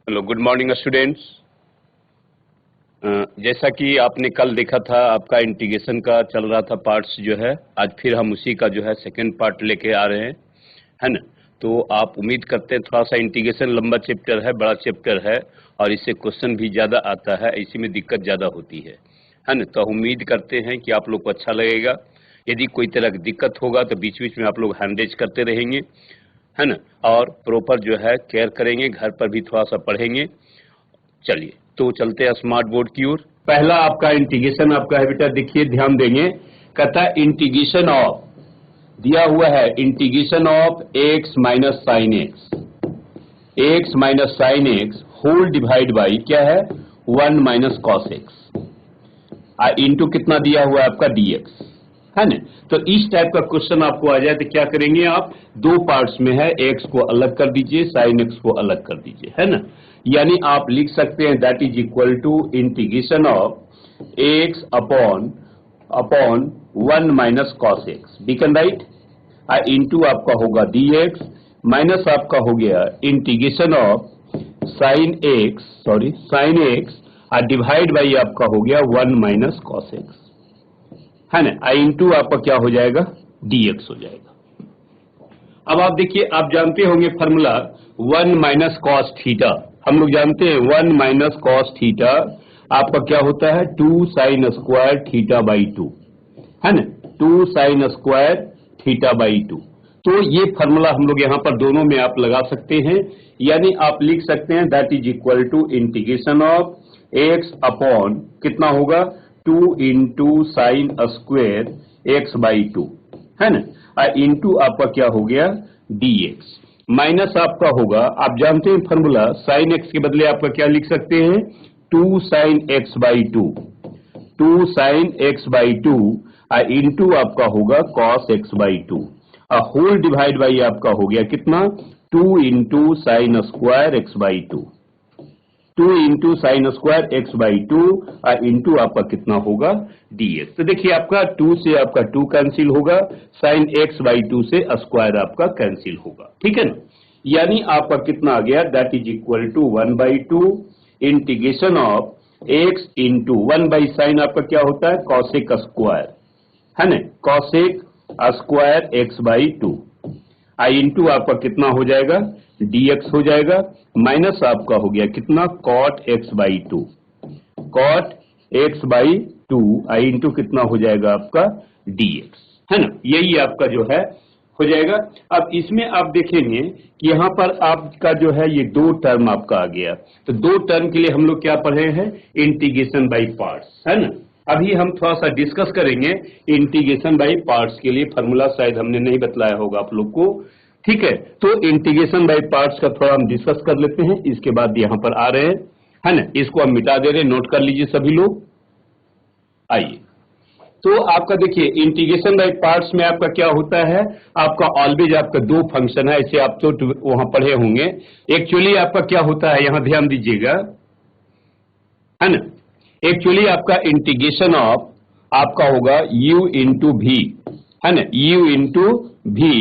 Hello, good morning students. जैसा कि आपने कल देखा था, आपका इंटीग्रेशन का चल रहा था पार्ट्स जो है, आज फिर हम उसी का जो है सेकंड पार्ट लेके आ रहे हैं, है ना। तो आप उम्मीद करते हैं, थोड़ा सा इंटीग्रेशन लंबा चैप्टर है, बड़ा चैप्टर है और इससे क्वेश्चन भी ज़्यादा आता है, इसी में दिक्कत ज़्यादा होती है ना। तो उम्मीद करते हैं कि आप लोग को अच्छा लगेगा। यदि कोई तरह की दिक्कत होगा तो बीच बीच में आप लोग हैंड रेज करते रहेंगे, है ना, और प्रॉपर जो है केयर करेंगे, घर पर भी थोड़ा सा पढ़ेंगे। चलिए तो चलते हैं स्मार्ट बोर्ड की ओर। पहला आपका इंटीग्रेशन आपका है बेटा, देखिए ध्यान देंगे, कहता है इंटीग्रेशन ऑफ, दिया हुआ है integration of x minus sine x whole divide by क्या है 1 माइनस कॉस एक्स इंटू कितना दिया हुआ है आपका dx, है ना। तो इस टाइप का क्वेश्चन आपको आ जाए तो क्या करेंगे आप, दो पार्ट्स में है, x को अलग कर दीजिए, साइन x को अलग कर दीजिए, है ना। यानी आप लिख सकते हैं that is equal to integration of x upon 1 minus cos x, we can write, into आपका होगा dx माइनस आपका हो गया integration of sine x divide by आपका हो गया 1 माइनस कॉस एक्स, है ना, इंटू आपका क्या हो जाएगा dx हो जाएगा। अब आप देखिए, आप जानते होंगे फॉर्मूला 1 माइनस कॉस थीटा, हम लोग जानते हैं 1 माइनस कॉस थीटा आपका क्या होता है 2 साइन स्क्वायर थीटा बाई 2, है ना, 2 साइन स्क्वायर थीटा बाई 2। तो ये फॉर्मूला हम लोग यहाँ पर दोनों में आप लगा सकते हैं, यानी आप लिख सकते हैं that is equal to integration of x upon कितना होगा 2 into sine square x by 2, है ना, इंटू आपका क्या हो गया dx माइनस आपका होगा, आप जानते हैं फॉर्मूला साइन x के बदले आपका क्या लिख सकते हैं 2 sine x by 2 sine x by 2 into आपका होगा cos x by 2 whole divide by आपका हो गया कितना 2 into sine square x by 2 into sine square x by 2 into आपका कितना होगा dx। तो देखिए आपका 2 से आपका 2 कैंसिल होगा, साइन x बाई 2 से स्क्वायर आपका कैंसिल होगा, ठीक है ना। यानी आपका कितना आ गया that is equal to 1 by 2 integration of x into 1 by sine आपका क्या होता है कॉसेक स्क्वायर, है ना, cosec square x by 2 into आपका कितना हो जाएगा dx हो जाएगा, माइनस आपका हो गया कितना cot x बाई 2 इंटू कितना हो जाएगा आपका dx, है ना। यही आपका जो है हो जाएगा। अब इसमें आप देखेंगे कि यहाँ पर आपका जो है ये दो टर्म आपका आ गया, तो दो टर्म के लिए हम लोग क्या पढ़े हैं इंटीग्रेशन बाई पार्ट्स, है ना। अभी हम थोड़ा सा डिस्कस करेंगे इंटीग्रेशन बाई पार्ट्स के लिए, फार्मूला शायद हमने नहीं बतलाया होगा आप लोग को, ठीक है। तो इंटीग्रेशन बाई पार्ट्स का थोड़ा हम डिस्कस कर लेते हैं, इसके बाद यहाँ पर आ रहे हैं, है ना, इसको हम मिटा दे रहे हैं, नोट कर लीजिए सभी लोग। आइए, तो आपका देखिए इंटीग्रेशन बाई पार्ट्स में आपका क्या होता है, आपका ऑलवेज आपका दो फंक्शन है, ऐसे आप तो वहां पढ़े होंगे। एक्चुअली आपका क्या होता है, यहां ध्यान दीजिएगा, है ना, एक्चुअली आपका इंटीग्रेशन ऑफ आपका होगा u इंटू भी, है ना, u इंटू भी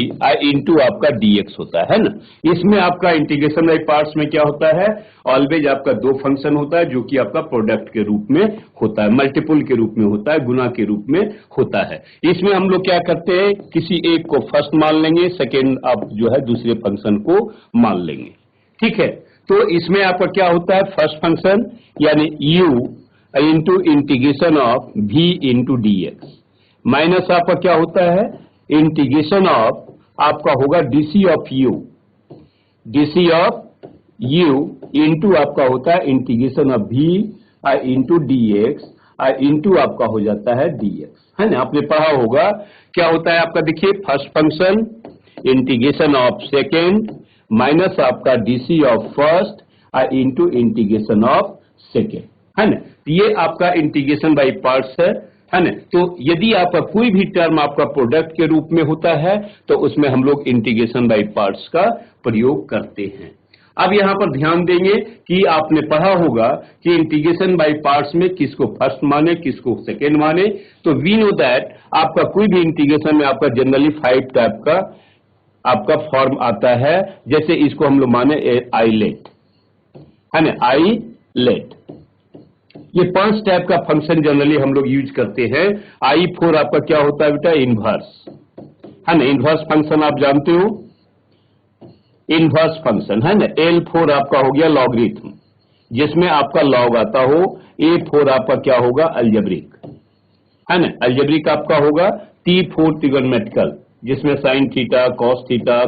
इंटू आपका dx होता है ना। इसमें आपका इंटीग्रेशन बाई पार्ट्स में क्या होता है, ऑलवेज आपका दो फंक्शन होता है जो कि आपका प्रोडक्ट के रूप में होता है, मल्टीपल के रूप में होता है, गुना के रूप में होता है। इसमें हम लोग क्या करते हैं, किसी एक को फर्स्ट मान लेंगे, सेकेंड आप जो है दूसरे फंक्शन को मान लेंगे, ठीक है। तो इसमें आपका क्या होता है फर्स्ट फंक्शन यानी u into integration of v into dx minus आपका क्या होता है इंटीग्रेशन ऑफ आपका होगा dc ऑफ u इंटू आपका होता है integration of v into dx into आपका हो जाता है dx, है ना। आपने पढ़ा होगा क्या होता है आपका, देखिए first function integration of second minus आपका dc of first into integration of second, है ना। ये आपका इंटीग्रेशन बाई पार्ट्स है ना। तो यदि आपका कोई भी टर्म आपका प्रोडक्ट के रूप में होता है तो उसमें हम लोग इंटीग्रेशन बाई पार्ट्स का प्रयोग करते हैं। अब यहां पर ध्यान देंगे कि आपने पढ़ा होगा कि इंटीग्रेशन बाई पार्ट्स में किसको फर्स्ट माने किसको सेकेंड माने। तो वी नो दैट आपका कोई भी इंटीग्रेशन में आपका जनरली 5 टाइप का आपका फॉर्म आता है, जैसे इसको हम लोग माने आइलेट, है ना, आई लेट। ये 5 टाइप का फंक्शन जनरली हम लोग यूज करते हैं। I4 आपका क्या होता है बेटा, इनवर्स, है ना, इनवर्स फंक्शन आप जानते हो, इनवर्स फंक्शन है ना। L4 आपका हो गया लॉगरिथम, जिसमें आपका लॉग आता हो। A4 आपका क्या होगा, अलजेब्रिक, है ना, अलजेब्रिक आपका होगा। T4 ट्रिगोनोमेट्रिकल, जिसमें साइन थीटा कॉस थीटा,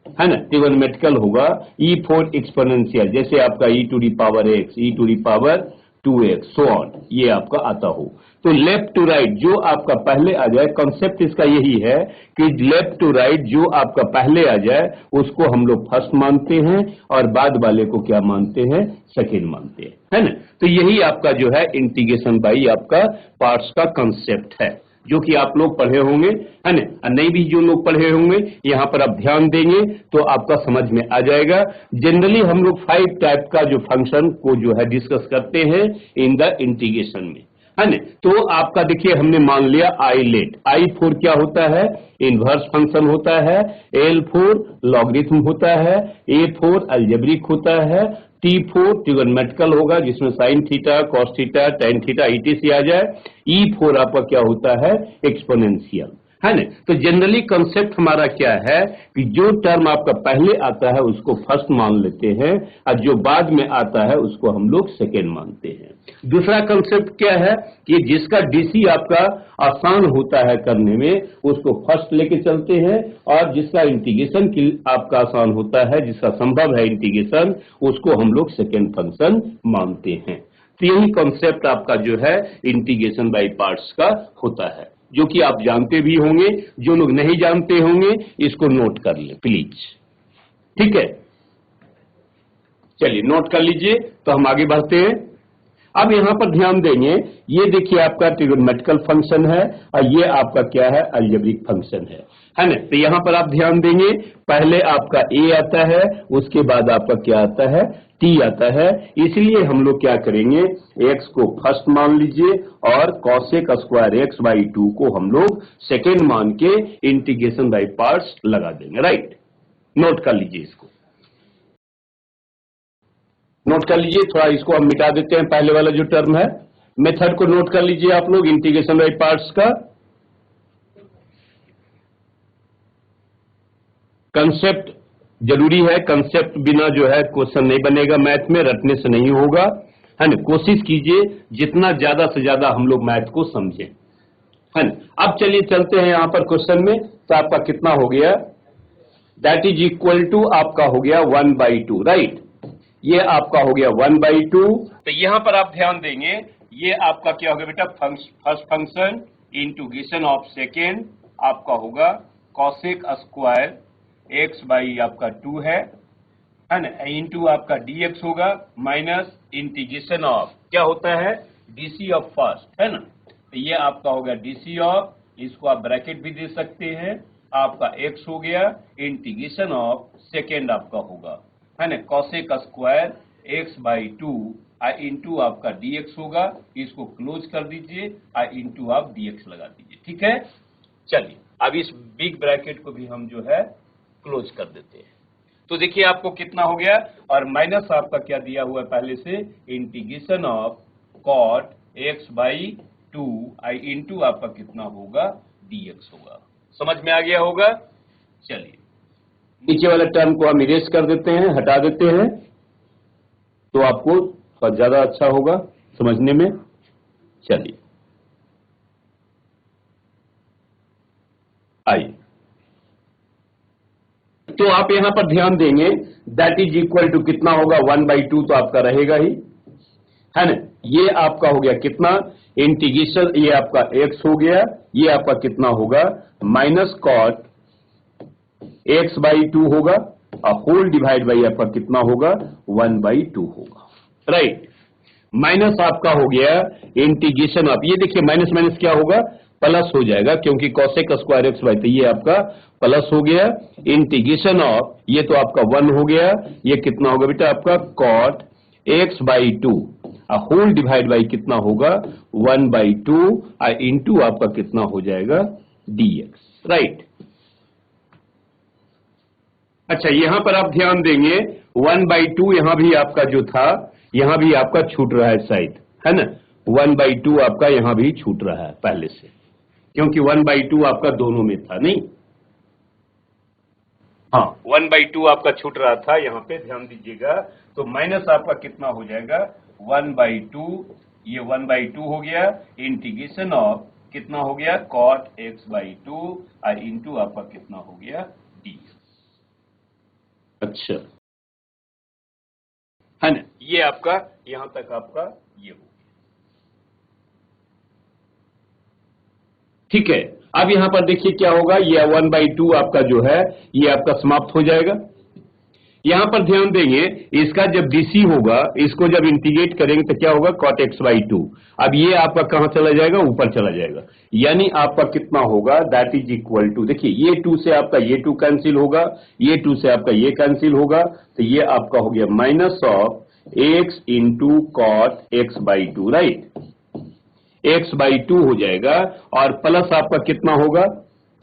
है ना, ट्रिगोनोमेट्रिकल होगा। E4 एक्सपोनेंशियल, जैसे आपका e to the power x, e to the power 2x, so on, ये आपका आता हो। तो लेफ्ट टू राइट जो आपका पहले आ जाए, कॉन्सेप्ट इसका यही है कि लेफ्ट टू राइट जो आपका पहले आ जाए उसको हम लोग फर्स्ट मानते हैं और बाद वाले को क्या मानते हैं, सेकेंड मानते हैं, है ना। तो यही आपका जो है इंटीग्रेशन बाई आपका पार्ट्स का कॉन्सेप्ट है, जो कि आप लोग पढ़े होंगे, है ना। नहीं भी जो लोग पढ़े होंगे यहां पर आप ध्यान देंगे तो आपका समझ में आ जाएगा। जनरली हम लोग 5 टाइप का जो फंक्शन को जो है डिस्कस करते हैं इन द इंटीग्रेशन में, है ना। तो आपका देखिए हमने मान लिया आई लेट। I4 क्या होता है, इनवर्स फंक्शन होता है। L4 लॉगरिथम होता है। A4 अलजेब्रिक होता है। T4 ट्रिगोनोमेट्रिकल होगा, जिसमें sine theta cos theta tan theta etc आ जाए। E4 आपका क्या होता है, एक्सपोनेंशियल, है ना। तो जनरली कंसेप्ट हमारा क्या है कि जो टर्म आपका पहले आता है उसको फर्स्ट मान लेते हैं और जो बाद में आता है उसको हम लोग सेकेंड मानते हैं। दूसरा कंसेप्ट क्या है कि जिसका डीसी आपका आसान होता है करने में उसको फर्स्ट लेके चलते हैं, और जिसका इंटीग्रेशन की आपका आसान होता है, जिसका संभव है इंटीग्रेशन, उसको हम लोग सेकेंड फंक्शन मानते हैं। तो यही कॉन्सेप्ट आपका जो है इंटीग्रेशन बाय पार्ट्स का होता है, जो कि आप जानते भी होंगे। जो लोग नहीं जानते होंगे इसको नोट कर ले प्लीज, ठीक है। चलिए नोट कर लीजिए, तो हम आगे बढ़ते हैं। अब यहां पर ध्यान देंगे, ये देखिए आपका ट्रिगोनोमेट्रिकल फंक्शन है और ये आपका क्या है, अलजेब्रिक फंक्शन है ना। तो यहां पर आप ध्यान देंगे, पहले आपका a आता है, उसके बाद आपका क्या आता है, t आता है। इसलिए हम लोग क्या करेंगे, x को फर्स्ट मान लीजिए और cosec स्क्वायर x बाई 2 को हम लोग सेकेंड मान के इंटीग्रेशन बाई पार्ट्स लगा देंगे, राइट। नोट कर लीजिए, इसको नोट कर लीजिए। थोड़ा इसको हम मिटा देते हैं, पहले वाला जो टर्म है। मेथड को नोट कर लीजिए आप लोग इंटीग्रेशन बाई पार्ट्स का। कंसेप्ट जरूरी है, कंसेप्ट बिना जो है क्वेश्चन नहीं बनेगा मैथ में, रटने से नहीं होगा, है ना। कोशिश कीजिए जितना ज्यादा से ज्यादा हम लोग मैथ को समझें, है ना। अब चलिए चलते हैं यहां पर क्वेश्चन में। तो आपका कितना हो गया, दैट इज इक्वल टू आपका हो गया 1/2, राइट। ये आपका हो गया 1/2। तो यहां पर आप ध्यान देंगे, ये आपका क्या होगा बेटा, first function integration of second आपका होगा cosec स्क्वायर x बाई आपका 2 है ना, इंटू आपका dx होगा माइनस इंटीग्रेशन ऑफ क्या होता है, dc ऑफ फर्स्ट, है ना। तो ये आपका होगा dc ऑफ, इसको आप ब्रैकेट भी दे सकते हैं, आपका x हो गया इंटीग्रेशन ऑफ सेकेंड आपका होगा, है ना, cosec square x by 2 into आपका dx होगा। इसको क्लोज कर दीजिए इंटू आप dx लगा दीजिए, ठीक है। चलिए अब इस बिग ब्रैकेट को भी हम जो है क्लोज कर देते हैं। तो देखिए आपको कितना हो गया, और माइनस आपका क्या दिया हुआ है पहले से, integration of cot x by 2 into आपका कितना होगा, dx होगा। समझ में आ गया होगा। चलिए नीचे वाले टर्म को हम इरेज कर देते हैं, हटा देते हैं, तो आपको थोड़ा ज्यादा अच्छा होगा समझने में। चलिए आइए, तो आप यहां पर ध्यान देंगे, दैट इज इक्वल टू कितना होगा, 1/2 तो आपका रहेगा ही, है ना। ये आपका हो गया कितना, इंटीग्रेशन, ये आपका x हो गया, ये आपका कितना होगा, माइनस cot x बाई 2 होगा, और होल डिवाइड बाई आपका कितना होगा, 1/2 होगा, राइट। माइनस आपका हो गया इंटीग्रेशन ऑफ, ये देखिए माइनस माइनस क्या होगा, प्लस हो जाएगा, क्योंकि cosec स्क्वायर x बाई, तो ये आपका प्लस हो गया। इंटीग्रेशन ऑफ, ये तो आपका 1 हो गया, ये कितना होगा बेटा आपका cot x by 2, whole divide by कितना होगा, 1/2 इंटू आपका कितना हो जाएगा, dx, राइट। अच्छा यहां पर आप ध्यान देंगे, 1/2 यहां भी आपका जो था, यहां भी आपका छूट रहा है शायद, है ना। 1/2 आपका यहां भी छूट रहा है पहले से, क्योंकि 1/2 आपका दोनों में था, नहीं। हाँ, 1/2 आपका छूट रहा था, यहाँ पे ध्यान दीजिएगा। तो माइनस आपका कितना हो जाएगा, 1/2, ये 1/2 हो गया, इंटीग्रेशन ऑफ कितना हो गया, cot x/2 और इंटू आपका कितना हो गया, d। अच्छा, है ना, ये आपका यहां तक आपका ये हो गया, ठीक है। अब यहां पर देखिए क्या होगा, ये 1/2 आपका जो है ये आपका समाप्त हो जाएगा। यहां पर ध्यान देंगे, इसका जब डीसी होगा, इसको जब इंटीग्रेट करेंगे तो क्या होगा, cot x/2। अब ये आपका कहां चला जाएगा, ऊपर चला जाएगा, यानी आपका कितना होगा, दैट इज इक्वल टू, देखिए ये 2 से आपका ये 2 कैंसिल होगा, ये 2 से आपका ये कैंसिल होगा, तो ये आपका हो गया minus of x into cot x/2, right. x/2 हो जाएगा, और प्लस आपका कितना होगा,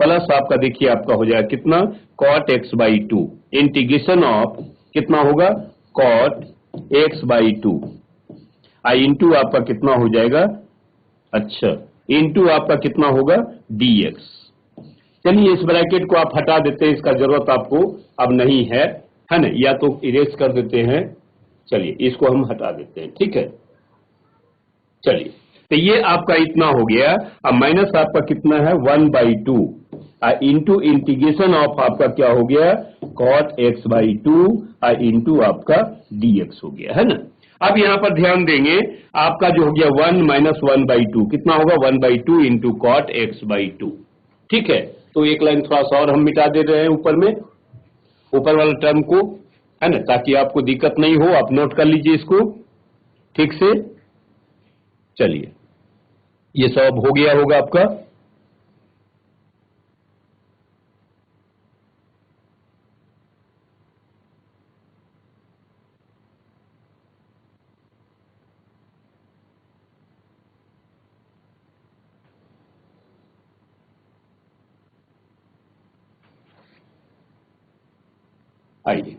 प्लस आपका देखिए आपका हो जाएगा कितना, cot x/2 इंटीग्रेशन ऑफ कितना होगा, cot x/2 इंटू आपका कितना हो जाएगा, अच्छा, इंटू आपका कितना होगा, dx। चलिए इस ब्रैकेट को आप हटा देते हैं, इसका जरूरत आपको अब नहीं है ना, या तो इरेज कर देते हैं। चलिए इसको हम हटा देते हैं, ठीक है। चलिए, तो ये आपका इतना हो गया। अब माइनस आपका कितना है, 1/2 इंटू इंटीग्रेशन ऑफ आपका क्या हो गया, cot x/2 इंटू आपका dx हो गया, है ना। अब यहां पर ध्यान देंगे, आपका जो हो गया 1 माइनस 1/2 कितना होगा, 1/2 इंटू cot x/2, ठीक है। तो एक लाइन थोड़ा सा और हम मिटा दे रहे हैं ऊपर में, ऊपर वाला टर्म को, है ना, ताकि आपको दिक्कत नहीं हो। आप नोट कर लीजिए इसको ठीक से। चलिए, ये सब हो गया होगा आपका। आइए,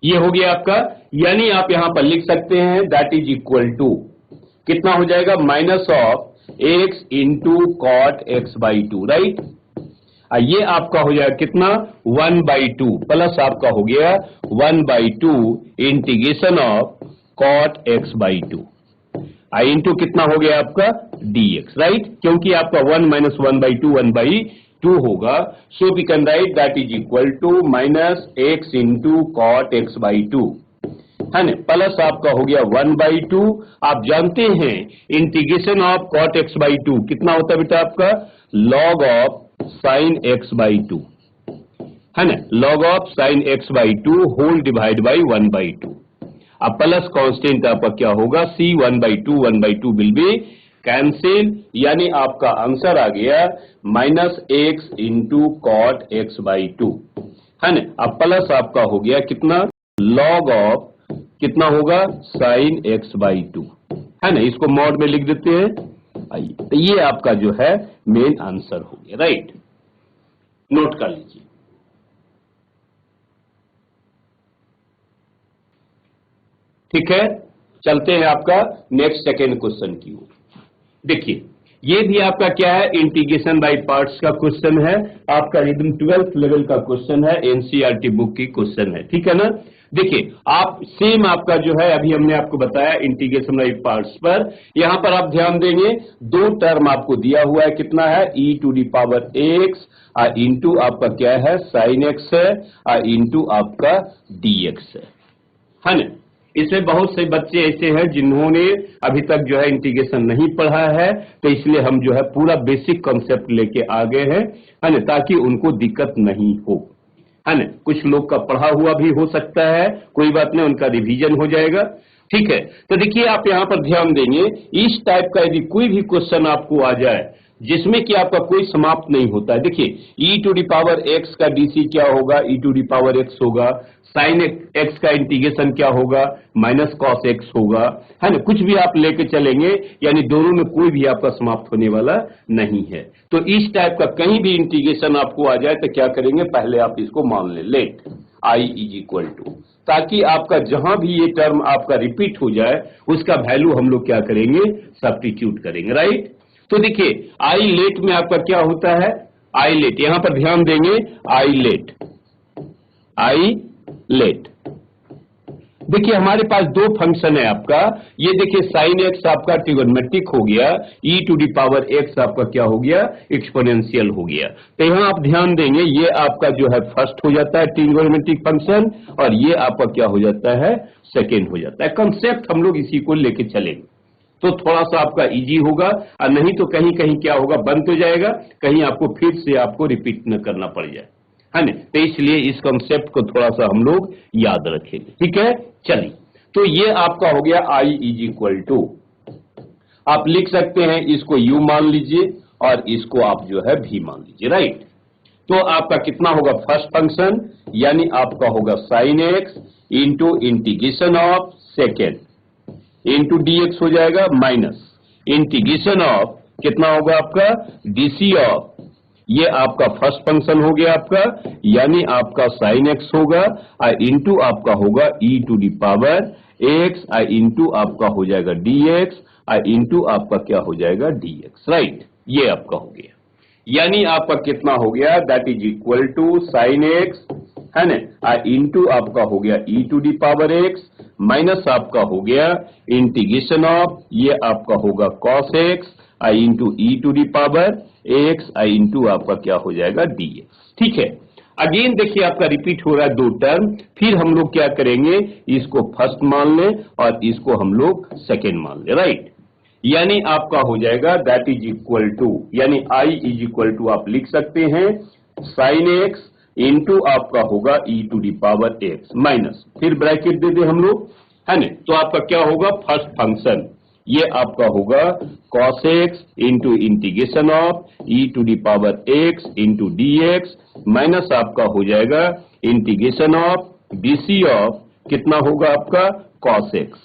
ये हो गया आपका, यानी आप यहां पर लिख सकते हैं दैट इज इक्वल टू कितना हो जाएगा, minus of x into cot x/2, right. ये आपका हो जाएगा कितना, 1/2 प्लस आपका हो गया 1/2 integration of cot x/2 into कितना हो गया आपका, dx, राइट। क्योंकि आपका 1 माइनस 1/2 1/2 होगा, so we can write that is equal to minus x into cot x/2, है ना, प्लस आपका हो गया 1/2। आप जानते हैं इंटीग्रेशन ऑफ cot x/2 कितना होता है बेटा आपका, log ऑफ sin x/2, है ना, log of sin x/2 whole divide by 1/2। अब प्लस कांस्टेंट आपका क्या होगा, c 1/2 विल बी कैंसिल, यानी आपका आंसर आ गया minus x into cot x/2, है ना। अब प्लस आपका हो गया कितना, log ऑफ कितना होगा, sin x/2, है ना। इसको मॉड में लिख देते हैं। आइए, तो ये आपका जो है मेन आंसर हो गया, राइट। नोट कर लीजिए। ठीक है, चलते हैं आपका नेक्स्ट सेकेंड क्वेश्चन की ओर। देखिए, ये भी आपका क्या है, इंटीग्रेशन बाय पार्ट्स का क्वेश्चन है, आपका एकदम 12th लेवल का क्वेश्चन है, एनसीईआरटी बुक की क्वेश्चन है, ठीक है ना। देखिए, आप सेम आपका जो है अभी हमने आपको बताया इंटीग्रेशन बाय पार्ट्स पर, यहां पर आप ध्यान देंगे, दो टर्म आपको दिया हुआ है, कितना है, e⁻x इंटू आपका क्या है, sin x है इंटू आपका dx है ना। इसमें बहुत से बच्चे ऐसे हैं जिन्होंने अभी तक जो है इंटीग्रेशन नहीं पढ़ा है, तो इसलिए हम जो है पूरा बेसिक कॉन्सेप्ट लेके आ गए हैं, है ना, ताकि उनको दिक्कत नहीं हो, है ना। कुछ लोग का पढ़ा हुआ भी हो सकता है, कोई बात नहीं, उनका रिवीजन हो जाएगा, ठीक है। तो देखिए, आप यहां पर ध्यान देंगे, इस टाइप का यदि कोई भी क्वेश्चन आपको आ जाए जिसमें कि आपका कोई समाप्त नहीं होता है, देखिए e⁻x का डीसी क्या होगा, e⁻x होगा, sin x का इंटीग्रेशन क्या होगा, माइनस cos x होगा, है ना। कुछ भी आप लेके चलेंगे, यानी दोनों में कोई भी आपका समाप्त होने वाला नहीं है। तो इस टाइप का कहीं भी इंटीग्रेशन आपको आ जाए तो क्या करेंगे, पहले आप इसको मान लें, let. I is equal to, ताकि आपका जहां भी ये टर्म आपका रिपीट हो जाए उसका वैल्यू हम लोग क्या करेंगे, सब्स्टिट्यूट करेंगे, राइट। तो देखिए आई लेट में आपका क्या होता है, आई लेट, यहां पर ध्यान देंगे, आई लेट, आई लेट। देखिए हमारे पास दो फंक्शन है आपका, ये देखिए साइन एक्स आपका ट्रिगोनोमेट्रिक हो गया, e to the power x आपका क्या हो गया, एक्सपोनेंशियल हो गया। तो यहां आप ध्यान देंगे ये आपका जो है फर्स्ट हो जाता है ट्रिगोनोमेट्रिक फंक्शन, और ये आपका क्या हो जाता है, सेकेंड हो जाता है। कंसेप्ट हम लोग इसी को लेके चलेंगे तो थोड़ा सा आपका इजी होगा, और नहीं तो कहीं कहीं क्या होगा, बंद हो जाएगा, कहीं आपको फिर से आपको रिपीट न करना पड़ जाए, है ना। तो इसलिए इस कॉन्सेप्ट को थोड़ा सा हम लोग याद रखेंगे, ठीक है। चलिए, तो ये आपका हो गया आई इज इक्वल टू, आप लिख सकते हैं इसको यू मान लीजिए और इसको आप जो है भी मान लीजिए, राइट। तो आपका कितना होगा, फर्स्ट फंक्शन यानी आपका होगा sine x into integration of second into dx हो जाएगा, माइनस इंटीग्रेशन ऑफ कितना होगा आपका, डीसी ऑफ, ये आपका फर्स्ट फंक्शन हो गया आपका, यानी आपका साइन एक्स होगा, इंटू आपका होगा e to the power x, into आपका हो जाएगा डीएक्स, इंटू आपका क्या हो जाएगा, डीएक्स, राइट। ये आपका हो गया, यानी आपका कितना हो गया, that is equal to sine x, है ना, इंटू आपका हो गया e to the power x, minus आपका हो गया इंटीग्रेशन ऑफ, ये आपका होगा cos x, into e to the power x, into आपका क्या हो जाएगा, डीएक्स, ठीक है। अगेन देखिए आपका रिपीट हो रहा है दो टर्म, फिर हम लोग क्या करेंगे, इसको फर्स्ट मान लें और इसको हम लोग सेकेंड मान लें, राइट। यानी आपका हो जाएगा दैट इज इक्वल टू, यानी आई इज इक्वल टू आप लिख सकते हैं साइन एक्स इंटू आपका होगा e to the power x, minus फिर ब्रैकेट दे दे हम लोग, है ना। तो आपका क्या होगा, फर्स्ट फंक्शन ये आपका होगा cos x into integration of e to the power x into d x, minus आपका हो जाएगा इंटीग्रेशन ऑफ बीसी ऑफ कितना होगा आपका cos x,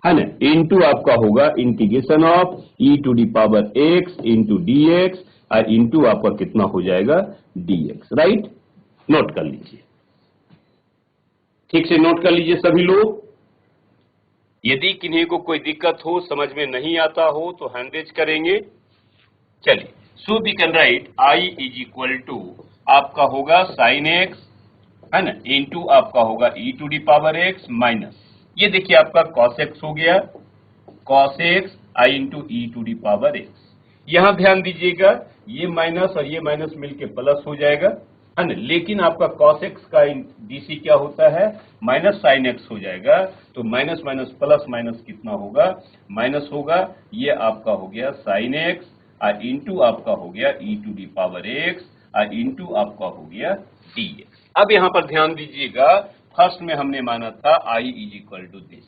है ना, इंटू आपका होगा integration of e to the power x into d x, और इंटू आपका कितना हो जाएगा, dx, राइट। नोट कर लीजिए, ठीक से नोट कर लीजिए सभी लोग। यदि किन्हीं को कोई दिक्कत हो, समझ में नहीं आता हो तो हैंड रेज करेंगे। चलिए, so we can write I is equal to आपका होगा साइन एक्स, है ना, इंटू आपका होगा e to the power x, minus ये देखिए आपका cos x हो गया, cos x I into e to the power x. यहां ध्यान दीजिएगा ये माइनस और ये माइनस मिलके प्लस हो जाएगा, है ना, लेकिन आपका cos x का डीसी क्या होता है, माइनस साइन एक्स हो जाएगा। तो माइनस माइनस प्लस माइनस कितना होगा, माइनस होगा, ये आपका हो गया साइन एक्स, इंटू आपका हो गया e to the power x, into आपका हो गया डीएक्स। अब यहां पर ध्यान दीजिएगा, फर्स्ट में हमने माना था आई इज इक्वल टू दिस,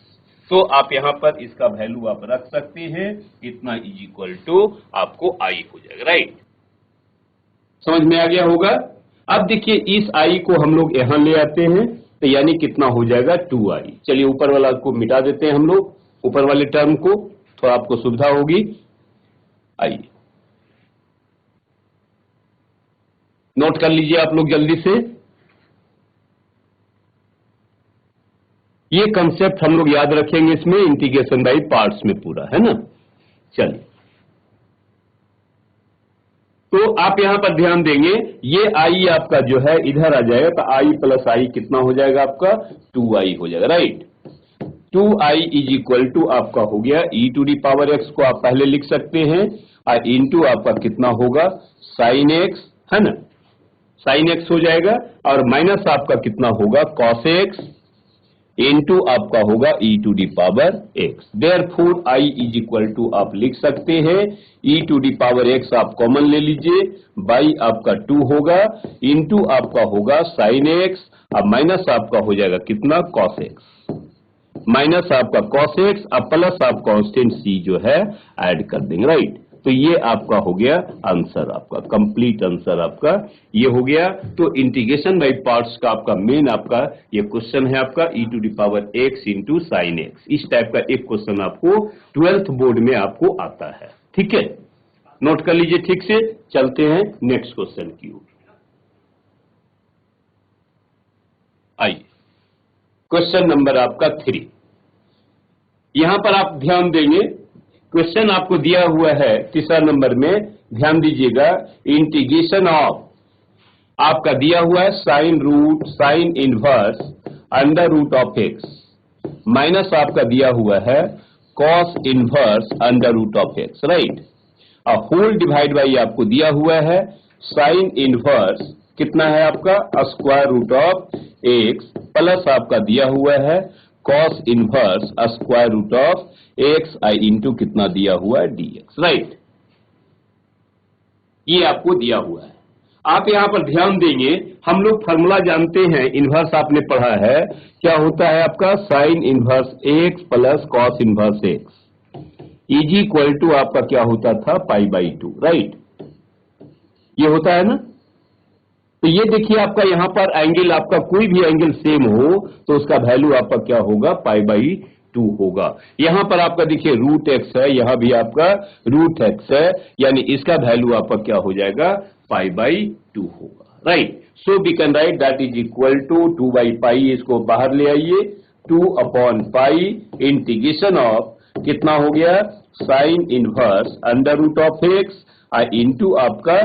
तो आप यहां पर इसका वैल्यू आप रख सकते हैं, इतना इज इक्वल टू आपको आई हो जाएगा, राइट। समझ में आ गया होगा। अब देखिए इस आई को हम लोग यहां ले आते हैं, तो यानी कितना हो जाएगा, 2i। चलिए ऊपर वाला को मिटा देते हैं हम लोग, ऊपर वाले टर्म को, थोड़ा आपको सुविधा होगी। आइए नोट कर लीजिए आप लोग जल्दी से, ये कंसेप्ट हम लोग याद रखेंगे इसमें, इंटीग्रेशन बाई पार्ट्स में पूरा, है ना। चलिए, तो आप यहां पर ध्यान देंगे, ये आई आपका जो है इधर आ जाएगा, तो आई प्लस आई कितना हो जाएगा आपका, 2i हो जाएगा, right. 2i is equal to आपका हो गया e to the power x को आप पहले लिख सकते हैं, और इंटू आपका कितना होगा साइन एक्स, है ना, साइन एक्स हो जाएगा, और माइनस आपका कितना होगा कॉस एक्स, इंटू आपका होगा e to the power x. Therefore I is equal to आप लिख सकते हैं e to the power x आप कॉमन ले लीजिए, बाई आपका 2 होगा, इंटू आपका होगा साइन एक्स, अब माइनस आपका हो जाएगा कितना कॉस एक्स, माइनस आपका कॉस एक्स, अब प्लस आप कांस्टेंट सी जो है ऐड कर देंगे, राइट। तो ये आपका हो गया आंसर, आपका कंप्लीट आंसर आपका ये हो गया। तो इंटीग्रेशन बाई पार्ट्स का आपका मेन आपका ये क्वेश्चन है आपका e to the power x into sine x. इस टाइप का एक क्वेश्चन आपको 12th बोर्ड में आपको आता है, ठीक है। नोट कर लीजिए ठीक से, चलते हैं नेक्स्ट क्वेश्चन की ओर। क्वेश्चन नंबर आपका 3। यहां पर आप ध्यान देंगे, क्वेश्चन आपको दिया हुआ है तीसरा नंबर में, ध्यान दीजिएगा। इंटीग्रेशन ऑफ आपका दिया हुआ है sine inverse under root of x minus आपका दिया हुआ है cos inverse under root of x, right. और होल डिवाइड बाई आपको दिया हुआ है साइन इनवर्स कितना है आपका square root of x plus आपका दिया हुआ है cos inverse square root of x I into कितना दिया हुआ है डीएक्स, राइट। ये आपको दिया हुआ है। आप यहां पर ध्यान देंगे, हम लोग फॉर्मूला जानते हैं, इनवर्स आपने पढ़ा है, क्या होता है आपका sine inverse x plus cos inverse x is equal to आपका क्या होता था π/2, राइट। ये होता है ना। तो ये देखिए आपका यहां पर एंगल, आपका कोई भी एंगल सेम हो तो उसका वैल्यू आपका क्या होगा π/2 होगा। यहां पर आपका देखिए रूट एक्स है, यहां भी आपका रूट एक्स है, यानी इसका वैल्यू आपका क्या हो जाएगा π/2 होगा, right. So we can write that is equal to 2/π, इसको बाहर ले आइए, 2/π इंटीग्रेशन ऑफ कितना हो गया sine inverse under root of x into आपका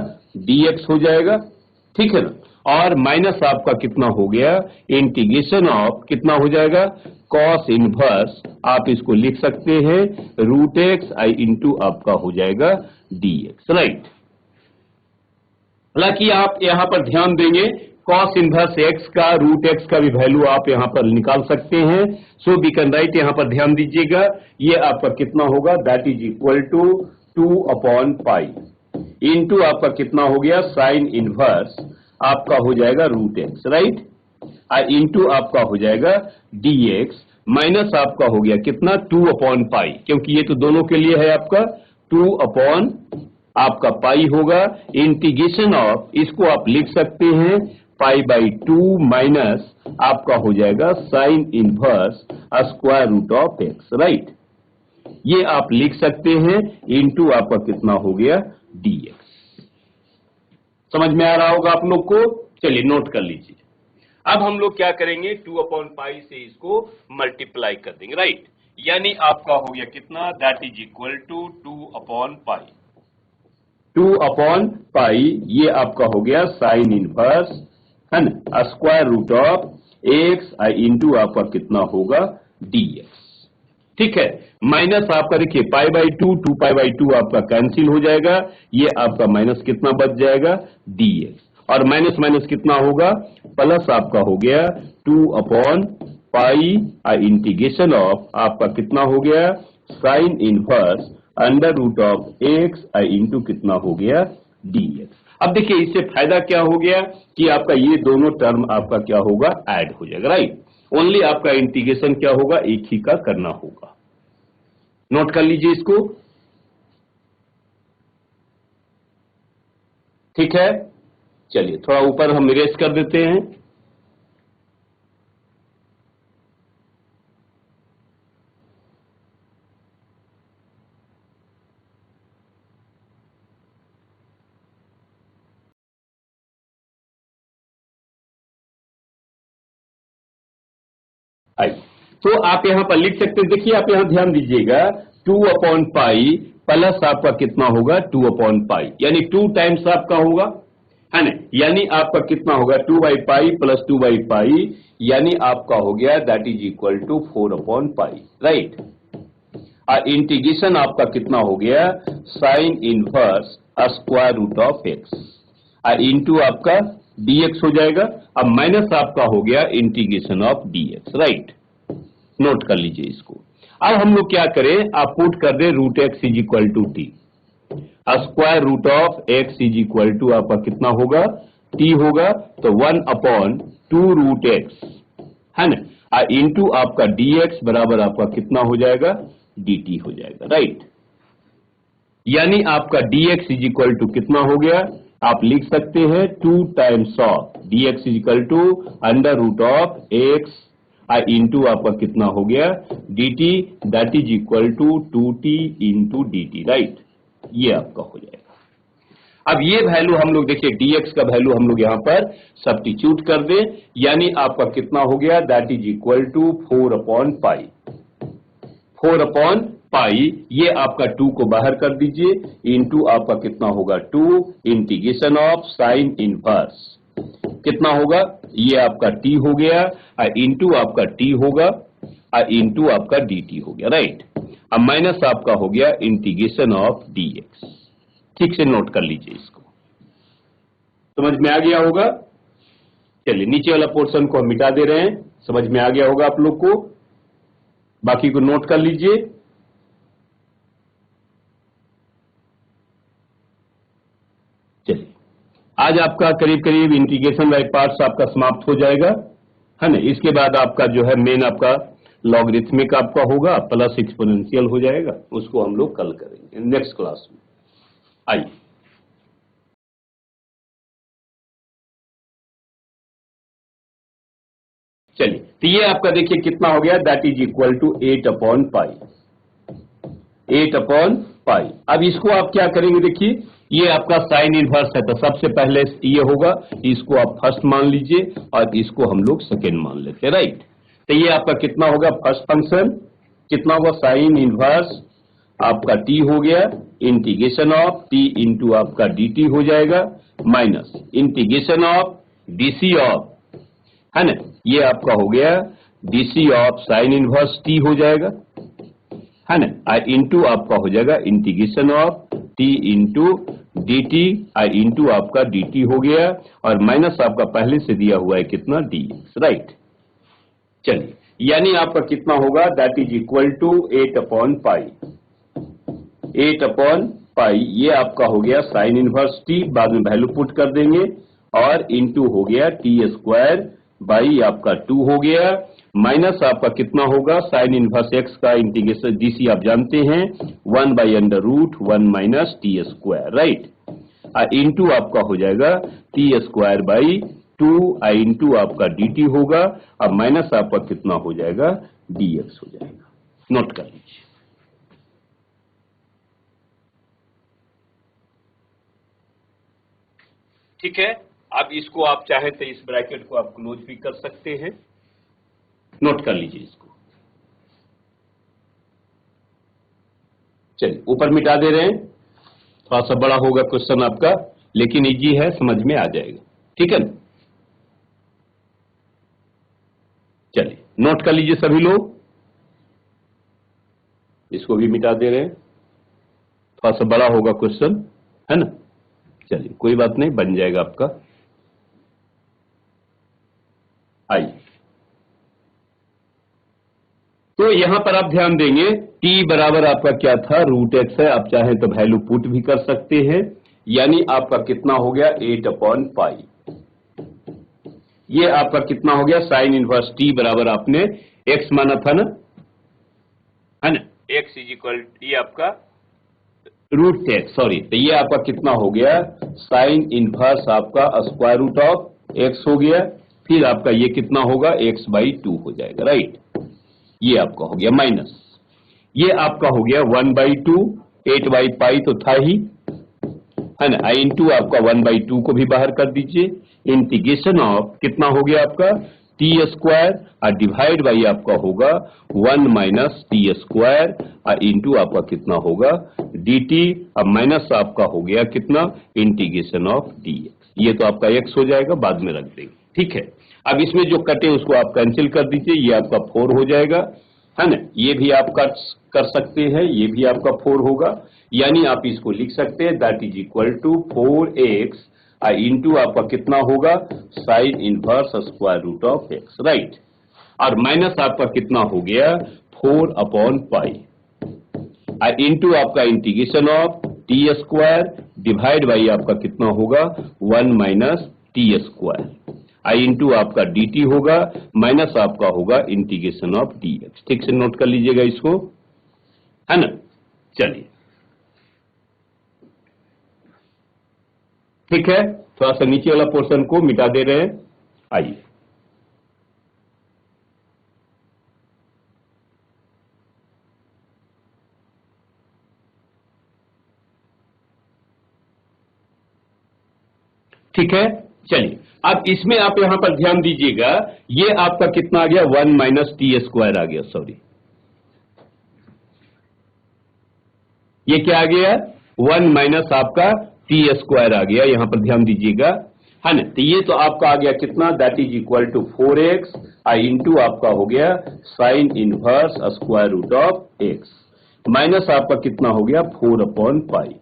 dx हो जाएगा, ठीक है ना। और माइनस आपका कितना हो गया इंटीग्रेशन ऑफ कितना हो जाएगा कॉस इनवर्स, आप इसको लिख सकते हैं रूट एक्स इंटू आपका हो जाएगा dx, राइट। हालांकि आप यहां पर ध्यान देंगे कॉस इनवर्स एक्स का रूट एक्स का भी वैल्यू आप यहां पर निकाल सकते हैं। सो वी कैन राइट, यहां पर ध्यान दीजिएगा, ये आपका कितना होगा that is equal to 2/π into आपका कितना हो गया साइन इनवर्स आपका हो जाएगा रूट एक्स, राइट, इंटू आपका हो जाएगा dx माइनस आपका हो गया कितना 2/π, क्योंकि ये तो दोनों के लिए है आपका 2 आपका पाई होगा इंटीग्रेशन ऑफ, इसको आप लिख सकते हैं π/2 माइनस आपका हो जाएगा sine inverse square root of x, right. ये आप लिख सकते हैं इंटू आपका कितना हो गया dx। समझ में आ रहा होगा आप लोग को। चलिए नोट कर लीजिए। अब हम लोग क्या करेंगे 2/π से इसको मल्टीप्लाई कर देंगे, राइट। यानी आपका हो गया कितना दैट इज इक्वल टू 2/π। 2/π ये आपका हो गया साइन इनवर्स है ना square root of x into आपका कितना होगा dx, ठीक है। माइनस आपका देखिए π/2 2π/2 आपका कैंसिल हो जाएगा, ये आपका माइनस कितना बच जाएगा dx, और माइनस माइनस कितना होगा प्लस आपका हो गया 2/π इंटीग्रेशन ऑफ आपका कितना हो गया sine inverse under root of x into कितना हो गया dx। अब देखिए इससे फायदा क्या हो गया कि आपका ये दोनों टर्म आपका क्या होगा ऐड हो जाएगा, राइट। ओनली आपका इंटीग्रेशन क्या होगा एक ही का करना होगा। नोट कर लीजिए इसको, ठीक है। चलिए थोड़ा ऊपर हम इरेज कर देते हैं। तो आप यहां पर लिख सकते हैं, देखिए आप यहां ध्यान दीजिएगा 2/π प्लस आपका कितना होगा 2/π, यानी 2 टाइम्स आपका होगा है ना, यानी आपका कितना होगा 2/π प्लस 2/π, यानी आपका हो गया that is equal to 4/π, right. Integration आपका कितना हो गया sine inverse square root of x into आपका dx हो जाएगा। अब माइनस आपका हो गया integration of dx, right. Note कर लीजिए इसको। अब हम लोग क्या करें, आप पुट कर दे root x is equal to t, square root of x is equal to आपका कितना होगा t होगा, तो 1/2 रूट एक्स है ना इंटू आपका dx बराबर आपका कितना हो जाएगा dt हो जाएगा, राइट। यानी आपका dx इज इक्वल टू कितना हो गया, आप लिख सकते हैं 2 times of dx is equal to under root of x into आपका कितना हो गया dt that is equal to 2t into dt, right. ये आपका हो जाएगा। अब ये वैल्यू हम लोग देखिए dx का वैल्यू हम लोग यहां पर सब्स्टिट्यूट कर दें, यानी आपका कितना हो गया, दैट इज इक्वल टू 4/पाई। 4/पाई, ये आपका 2 को बाहर कर दीजिए, इनटू आपका कितना होगा 2 इंटीग्रेशन ऑफ साइन इनवर्स कितना होगा, ये आपका t हो गया, इनटू आपका t होगा, इनटू आपका dt हो गया, राइट। अब माइनस आपका हो गया इंटीग्रेशन ऑफ dx। ठीक से नोट कर लीजिए इसको, समझ में आ गया होगा। चलिए नीचे वाला पोर्शन को हम मिटा दे रहे हैं, समझ में आ गया होगा आप लोग को, बाकी को नोट कर लीजिए। चलिए आज आपका करीब करीब इंटीग्रेशन बाय पार्ट्स आपका समाप्त हो जाएगा, है ना। इसके बाद आपका जो है मेन आपका लॉगरिथमिक आपका होगा, प्लस एक्सपोनेंशियल हो जाएगा, उसको हम लोग कल करेंगे नेक्स्ट क्लास में। आइए चलिए, तो ये आपका देखिए कितना हो गया, दैट इज इक्वल टू 8/पाई। 8/पाई। अब इसको आप क्या करेंगे, देखिए ये आपका साइन इनवर्स है, तो सबसे पहले ये होगा, इसको आप फर्स्ट मान लीजिए और इसको हम लोग सेकेंड मान लेते हैं, राइट। तो ये आपका कितना होगा, फर्स्ट फंक्शन कितना होगा, साइन इनवर्स आपका t हो गया, इंटीग्रेशन ऑफ t इंटू आपका dt हो जाएगा, minus integration of dc of, है ना, ये आपका हो गया dc of sine inverse t हो जाएगा, है ना, इंटू आपका हो जाएगा integration of t into dt, into आपका dt हो गया, और माइनस आपका पहले से दिया हुआ है कितना dx, राइट। चलिए यानी आपका कितना होगा, दैट इज इक्वल टू 8/पाई। 8/पाई, ये आपका हो गया साइन इनवर्स t, बाद में वैल्यू पुट कर देंगे, और इंटू हो गया t² बाई आपका 2 हो गया, माइनस आपका कितना होगा, साइन इनवर्स x का इंटीग्रेशन dc आप जानते हैं 1/√1 माइनस t², राइट। इंटू आपका हो जाएगा t² बाई 2, इंटू आपका dt होगा, अब माइनस आपका कितना हो जाएगा, dx हो जाएगा। नोट कर लीजिए। ठीक है, अब इसको आप चाहे तो इस ब्रैकेट को आप क्लोज भी कर सकते हैं, नोट कर लीजिए इसको। चलिए ऊपर मिटा दे रहे हैं, थोड़ा सा बड़ा होगा क्वेश्चन आपका, लेकिन इजी है, समझ में आ जाएगा, ठीक है ना। चलिए नोट कर लीजिए सभी लोग, इसको भी मिटा दे रहे हैं, थोड़ा सा बड़ा होगा क्वेश्चन, है ना। चलिए कोई बात नहीं, बन जाएगा आपका। आइए, तो यहां पर आप ध्यान देंगे, t बराबर आपका क्या था, √x है, आप चाहें तो वैल्यू पुट भी कर सकते हैं, यानी आपका कितना हो गया, 8/पाई। ये आपका कितना हो गया, साइन इनवर्स t बराबर आपने x माना था ना, है ना, x इज इक्वल, ये आपका √x, सॉरी, तो ये आपका कितना हो गया, साइन इनवर्स आपका स्क्वायर रूट ऑफ x हो गया, फिर आपका ये कितना होगा, x/2 हो जाएगा, राइट। ये आपका हो गया माइनस, ये आपका हो गया 1/2, 8/पाई तो था ही, है ना, इंटू आपका 1/2 को भी बाहर कर दीजिए, इंटीग्रेशन ऑफ कितना हो गया आपका t² और डिवाइड बाई आपका होगा 1 माइनस t², और इंटू आपका कितना होगा dt, अब माइनस आपका हो गया कितना, इंटीग्रेशन ऑफ dx, ये तो आपका x हो जाएगा, बाद में रख देंगे, ठीक है। अब इसमें जो कटे उसको आप कैंसिल कर दीजिए, ये आपका 4 हो जाएगा, है ना, ये भी आप कर सकते हैं, ये भी आपका 4 होगा, यानी आप इसको लिख सकते हैं, that is equal to 4x into आपका कितना होगा, sine inverse square root of x, right, और माइनस आपका कितना हो गया, 4/पाई, इंटू आपका integration of t² divide by आपका कितना होगा 1 माइनस t², इंटू आपका dt होगा, माइनस आपका होगा इंटीग्रेशन ऑफ dx। ठीक से नोट कर लीजिएगा इसको, है ना। चलिए ठीक है, थोड़ा सा नीचे वाला पोर्शन को मिटा दे रहे हैं। आइए, ठीक है, चलिए अब इसमें आप यहां पर ध्यान दीजिएगा, ये आपका कितना आ गया 1 माइनस टी स्क्वायर आ गया, सॉरी ये क्या आ गया 1 माइनस आपका टी स्क्वायर आ गया, यहां पर ध्यान दीजिएगा, है ना। तो ये तो आपका आ गया कितना, that is equal to 4x into आपका हो गया sine inverse square root of x, minus आपका कितना हो गया 4/पाई।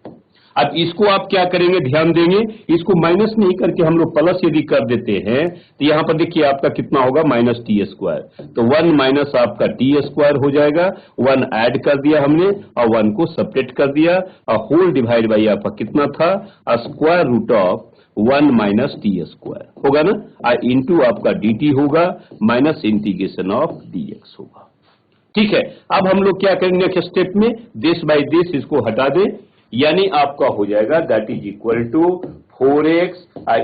अब इसको आप क्या करेंगे, ध्यान देंगे, इसको माइनस नहीं करके हम लोग प्लस यदि कर देते हैं तो यहां पर देखिए आपका कितना होगा माइनस टी स्क्वायर, तो 1 माइनस आपका टी स्क्वायर हो जाएगा, 1 ऐड कर दिया हमने और 1 को सेपरेट कर दिया और होल डिवाइड बाई आपका कितना था square root of 1 minus t square होगा ना, इंटू आपका dt होगा माइनस इंटीग्रेशन ऑफ dx होगा। ठीक है, अब हम लोग क्या करेंगे नेक्स्ट स्टेप में, दिस बाई दिस इसको हटा दें, यानी आपका हो जाएगा that is equal to 4x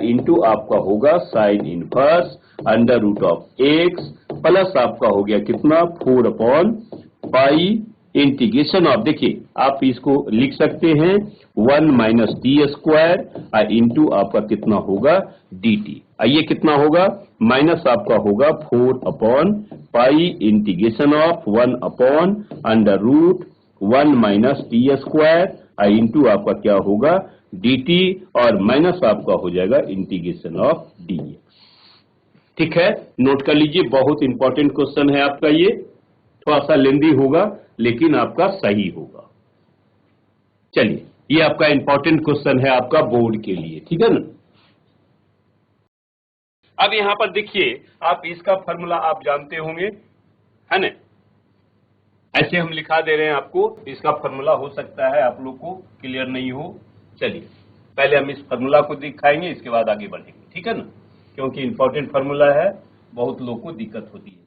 into आपका होगा sine inverse under root of x plus आपका हो गया कितना 4/पाई इंटीग्रेशन ऑफ, देखिए आप इसको लिख सकते हैं 1 माइनस टी स्क्वायर इंटू आपका कितना होगा dt, ये कितना होगा माइनस आपका होगा 4/पाई integration of 1 under root 1 minus t square into आपका क्या होगा dt और माइनस आपका हो जाएगा इंटीग्रेशन ऑफ dx। ठीक है, नोट कर लीजिए, बहुत इंपॉर्टेंट क्वेश्चन है आपका, ये थोड़ा सा लेंदी होगा लेकिन आपका सही होगा। चलिए, ये आपका इंपॉर्टेंट क्वेश्चन है आपका बोर्ड के लिए, ठीक है ना। अब यहां पर देखिए, आप इसका फॉर्मूला आप जानते होंगे, है ना, ऐसे हम लिखा दे रहे हैं आपको, इसका फॉर्मूला हो सकता है आप लोग को क्लियर नहीं हो। चलिए पहले हम इस फॉर्मूला को दिखाएंगे, इसके बाद आगे बढ़ेंगे, ठीक है ना, क्योंकि इंपॉर्टेंट फॉर्मूला है, बहुत लोग को दिक्कत होती है।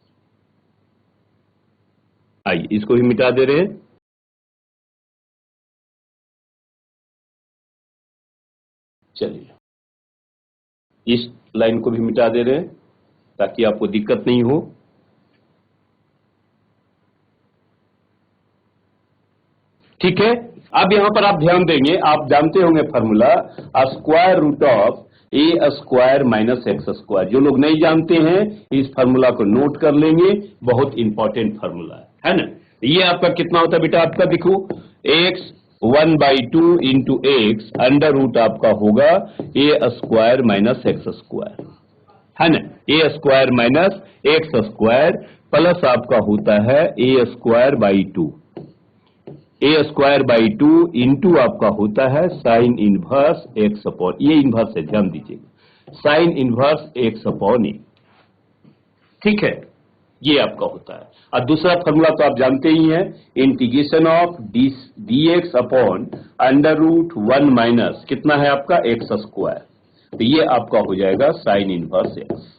आइए इसको भी मिटा दे रहे हैं, चलिए इस लाइन को भी मिटा दे रहे हैं ताकि आपको दिक्कत नहीं हो। ठीक है, अब यहां पर आप ध्यान देंगे, आप जानते होंगे formula square root of a square minus x square, जो लोग नहीं जानते हैं इस फॉर्मूला को नोट कर लेंगे, बहुत इंपॉर्टेंट फॉर्मूला है ना। ये आपका कितना होता है बेटा, आपका देखो x 1/2 into x under root आपका होगा a square minus x square, है ना, a square minus x square plus आपका होता है a square by 2, a square by 2 into आपका होता है साइन इनवर्स एक्स अपॉन, ये इनवर्स है ध्यान दीजिएगा, sine inverse x upon a. ठीक है, ये आपका होता है। और दूसरा फॉर्मूला तो आप जानते ही हैं, integration of dx upon under root 1 minus कितना है आपका एक्स स्क्वायर, तो ये आपका हो जाएगा साइन इनवर्स एक्स,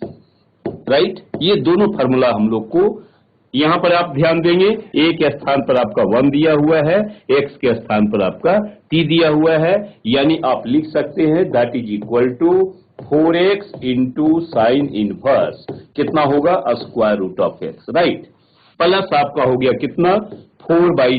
राइट। ये दोनों फॉर्मूला हम लोग को यहां पर आप ध्यान देंगे, ए के स्थान पर आपका 1 दिया हुआ है, एक्स के स्थान पर आपका t दिया हुआ है, यानी आप लिख सकते हैं that is equal to 4x into sine inverse कितना होगा square root of x, right, plus आपका हो गया कितना 4/पाई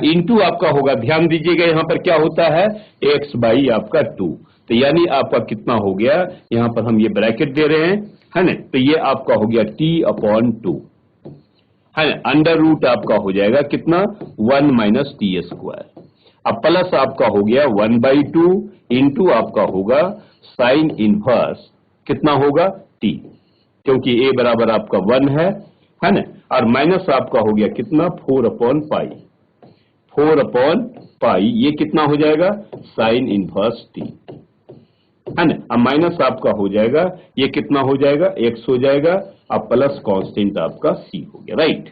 इंटू आपका होगा, ध्यान दीजिएगा यहां पर क्या होता है x बाई आपका 2, तो यानी आपका कितना हो गया, यहां पर हम ये ब्रैकेट दे रहे हैं, है ना, तो ये आपका हो गया t/2, है ना, अंडर रूट आपका हो जाएगा कितना 1 माइनस टी स्क्वायर, अब प्लस आपका हो गया 1/2 इंटू आपका होगा साइन इनवर्स कितना होगा t, क्योंकि a बराबर आपका 1 है ना, और माइनस आपका हो गया कितना 4/पाई, ये कितना हो जाएगा साइन इनवर्स t, है ना, अब माइनस आपका हो जाएगा ये कितना हो जाएगा x हो जाएगा, अब प्लस कांस्टेंट आपका c हो गया, राइट।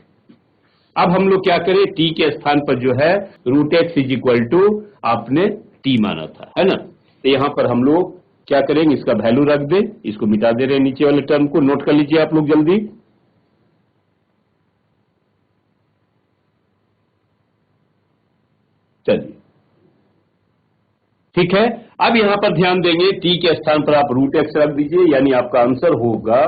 अब हम लोग क्या करें, t के स्थान पर जो है root x is equal to आपने t माना था, है ना, तो यहां पर हम लोग क्या करेंगे, इसका वैल्यू रख दें, इसको मिटा दे रहे हैं, नीचे वाले टर्म को नोट कर लीजिए आप लोग जल्दी। चलिए ठीक है, अब यहां पर ध्यान देंगे, t के स्थान पर आप रूट एक्स रख दीजिए, यानी आपका आंसर होगा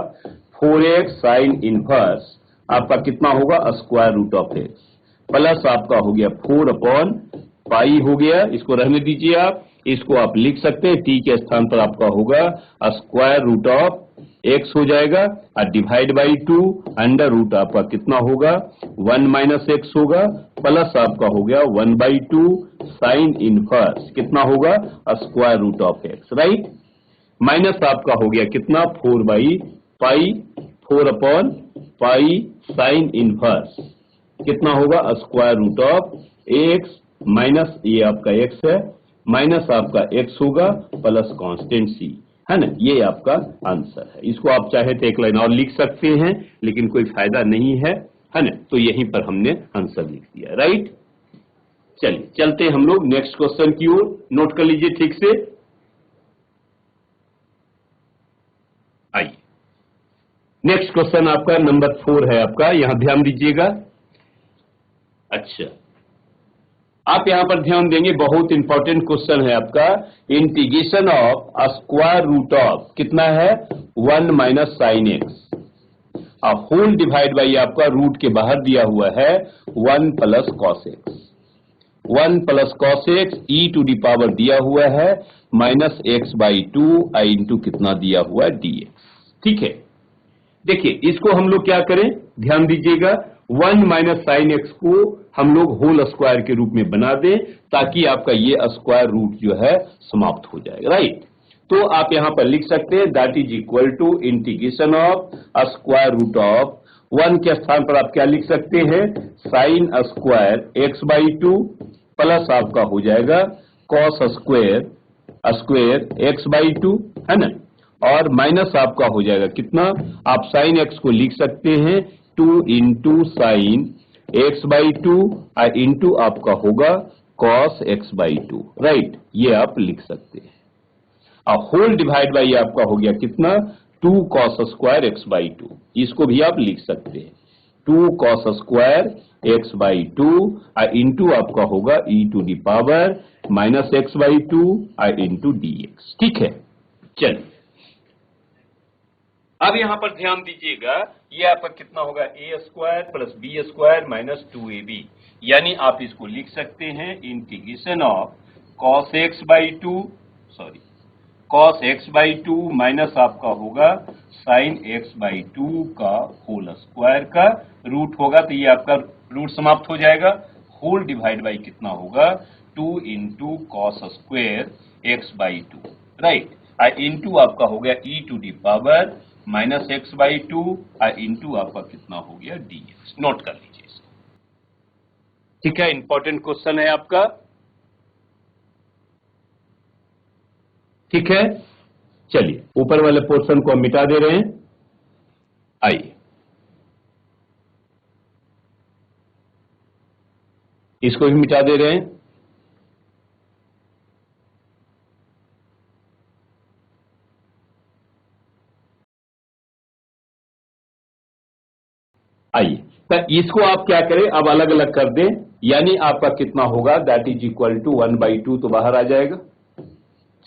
4x साइन इनवर्स आपका कितना होगा square root of x, plus आपका हो गया 4/पाई हो गया, इसको रहने दीजिए आप, इसको आप लिख सकते हैं, t के स्थान पर आपका होगा स्क्वायर रूट ऑफ x हो जाएगा और डिवाइड बाई 2 अंडर रूट आपका कितना होगा 1 माइनस x होगा प्लस आपका हो गया 1/2 साइन इनवर्स कितना होगा square root of x, right. Minus आपका हो गया कितना 4/पाई साइन इनवर्स कितना होगा square root of x minus ये आपका x है माइनस आपका x होगा प्लस कांस्टेंट c, है ना। ये आपका आंसर है। इसको आप चाहे तो एक लाइन और लिख सकते हैं लेकिन कोई फायदा नहीं है ना। तो यहीं पर हमने आंसर लिख दिया, राइट। चलिए चलते हैं हम लोग नेक्स्ट क्वेश्चन की ओर। नोट कर लीजिए ठीक से। आइए नेक्स्ट क्वेश्चन आपका नंबर 4 है आपका, यहां ध्यान दीजिएगा। अच्छा, आप यहां पर ध्यान देंगे, बहुत इंपॉर्टेंट क्वेश्चन है आपका। Integration of square root of कितना है 1 minus sine x whole divide by आपका रूट के बाहर दिया हुआ है 1 plus cos x, 1 plus cos x e to the power दिया हुआ है माइनस x/2 आई इंटू कितना दिया हुआ है dx, ठीक है। देखिए इसको हम लोग क्या करें, ध्यान दीजिएगा। 1 माइनस साइन एक्स को हम लोग होल स्क्वायर के रूप में बना दें ताकि आपका ये स्क्वायर रूट जो है समाप्त हो जाएगा, राइट। तो आप यहां पर लिख सकते हैं that is equal to integration of square root of 1 के स्थान पर आप क्या लिख सकते हैं साइन स्क्वायर x/2 प्लस आपका हो जाएगा कॉस स्क्वायर x/2, है ना। और माइनस आपका हो जाएगा कितना, आप साइन एक्स को लिख सकते हैं 2 इंटू साइन x/2 और इंटू आपका होगा कॉस x/2, राइट। ये आप लिख सकते हैं। अब होल डिवाइड बाई आपका हो गया कितना 2 कॉस स्क्वायर x/2, इसको भी आप लिख सकते हैं 2 कॉस स्क्वायर x/2 और इंटू आपका होगा e to the power minus x/2 और इंटू dx, ठीक है। चलिए अब यहां पर ध्यान दीजिएगा, ये आपका कितना होगा a square plus b square minus 2ab, यानी आप इसको लिख सकते हैं integration of cos x/2 minus आपका होगा साइन x/2 का होल स्क्वायर का रूट होगा, तो ये आपका रूट समाप्त हो जाएगा। होल डिवाइड बाई कितना होगा 2 into cos square x/2, right. और इंटू आपका हो गया e to the power minus x/2 और इंटू आपका कितना हो गया dx। नोट कर लीजिए इसको, ठीक है। इंपॉर्टेंट क्वेश्चन है आपका, ठीक है। चलिए ऊपर वाले पोर्शन को हम मिटा दे रहे हैं। आइए इसको भी मिटा दे रहे हैं। आइए तो इसको आप क्या करें, अब अलग अलग कर दें, यानी आपका कितना होगा दैट इज इक्वल टू 1/2 तो बाहर आ जाएगा।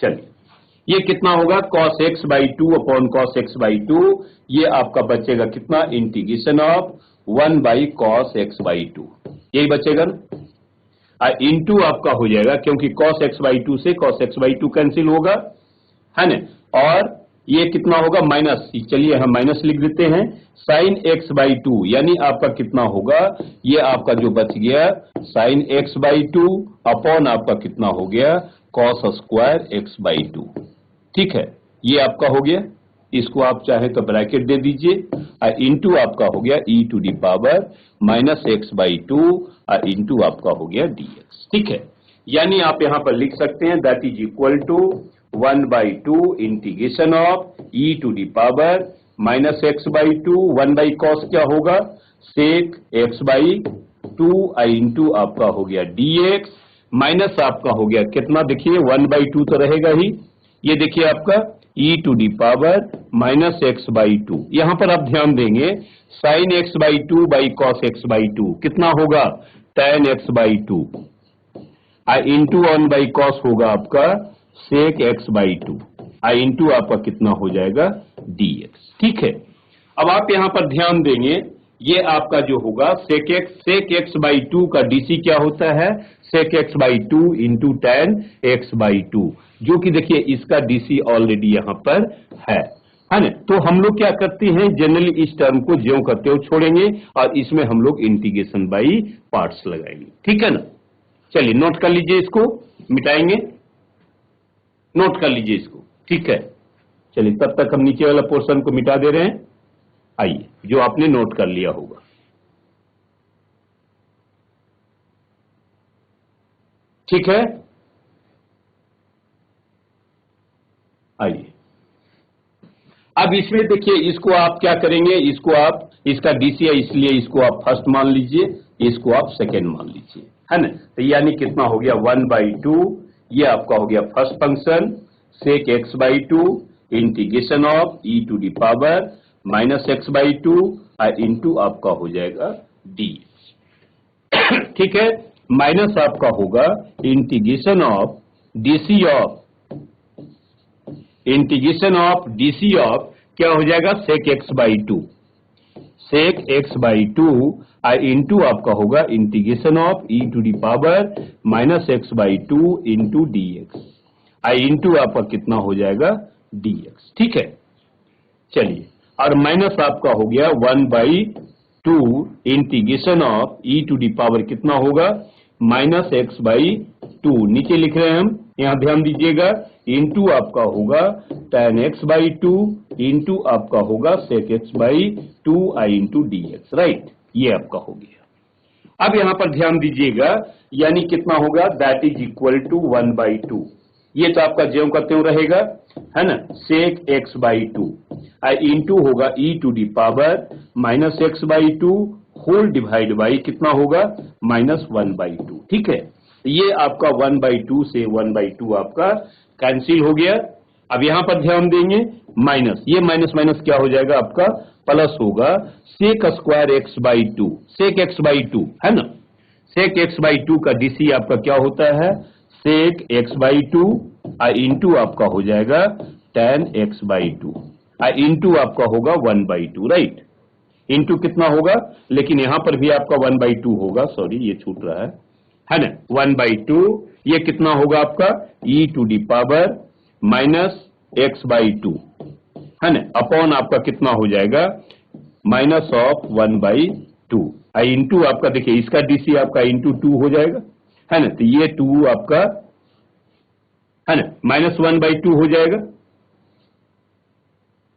चलिए ये कितना होगा cos x/2 upon cos x/2, ये आपका बचेगा कितना इंटीग्रेशन ऑफ 1/cos x/2, यही बचेगा ना। इंटू आपका हो जाएगा क्योंकि cos x/2 से cos x/2 कैंसिल होगा, है ना। और ये कितना होगा माइनस, चलिए हम माइनस लिख देते हैं साइन x/2, यानी आपका कितना होगा, ये आपका जो बच गया साइन x/2 अपॉन आपका कितना हो गया cos स्क्वायर x/2, ठीक है। ये आपका हो गया, इसको आप चाहे तो ब्रैकेट दे दीजिए और इंटू आपका हो गया e to the power minus x/2 और इंटू आपका हो गया dx, ठीक है। यानी आप यहां पर लिख सकते हैं that is equal to 1/2 integration of e to the power minus x/2 1/cos क्या होगा सेक x/2 इंटू आपका हो गया dx माइनस आपका हो गया कितना, देखिए 1/2 तो रहेगा ही, ये देखिए आपका e to the power minus x/2। यहां पर आप ध्यान देंगे sign x/2 by cos x/2 कितना होगा tan x/2 इंटू 1/cos होगा आपका सेक x/2 इंटू आपका कितना हो जाएगा dx, ठीक है। अब आप यहां पर ध्यान देंगे ये आपका जो होगा sec x बाई 2 का डीसी क्या होता है, sec x by 2 into tan x by 2, जो कि देखिए इसका डीसी ऑलरेडी यहां पर है ना। तो हम लोग क्या करते हैं, जनरली इस टर्म को ज्यों करते हो छोड़ेंगे और इसमें हम लोग इंटीग्रेशन बाई पार्ट्स लगाएंगे, ठीक है ना। चलिए नोट कर लीजिए, इसको मिटाएंगे, नोट कर लीजिए इसको, ठीक है। चलिए तब तक हम नीचे वाला पोर्शन को मिटा दे रहे हैं। आइए, जो आपने नोट कर लिया होगा, ठीक है। आइए अब इसमें देखिए, इसको आप क्या करेंगे, इसको आप, इसका डीसी है इसलिए इसको आप फर्स्ट मान लीजिए, इसको आप सेकेंड मान लीजिए, है ना। तो यानी कितना हो गया 1/2, ये आपका हो गया first function sec x by 2 integration of e to the power minus x by 2 into आपका हो जाएगा डी, ठीक है। माइनस आपका होगा integration of dc of, integration of dc of क्या हो जाएगा sec x by 2, sec x by 2 into आपका होगा integration of e to the power minus x by 2 into d x, into आपका कितना हो जाएगा dx, ठीक है। चलिए, और माइनस आपका हो गया 1/2 integration of e to the power कितना होगा माइनस एक्स बाई 2, नीचे लिख रहे हैं हम, यहां ध्यान दीजिएगा, इंटू आपका होगा tan x बाई 2 इंटू आपका होगा sec x by 2 into d x, right, ये आपका हो गया। अब यहां पर ध्यान दीजिएगा, यानी कितना होगा, दैट इज इक्वल टू 1/2, ये तो आपका ज्यों का त्यों रहेगा, है ना, sec x बाई 2 इंटू होगा e to the power minus x by 2 whole divide by कितना होगा -1/2, ठीक है। ये आपका 1/2 से 1/2 आपका कैंसिल हो गया। अब यहां पर ध्यान देंगे, माइनस, ये माइनस माइनस क्या हो जाएगा आपका प्लस होगा sec square x by 2, sec x by 2, है ना। sec x बाई 2 का डीसी आपका क्या होता है sec x बाई 2 इंटू आपका हो जाएगा tan x बाई 2 इंटू आपका होगा 1/2, राइट, इंटू कितना होगा, लेकिन यहां पर भी आपका 1/2 होगा, सॉरी ये छूट रहा है ना, 1/2, ये कितना होगा आपका e to the power minus x by 2, है ना, अपॉन आपका कितना हो जाएगा माइनस ऑफ 1/2 इंटू आपका देखिए इसका डीसी आपका इंटू 2 हो जाएगा, है ना। तो ये 2 आपका, है ना, -1/2 हो जाएगा।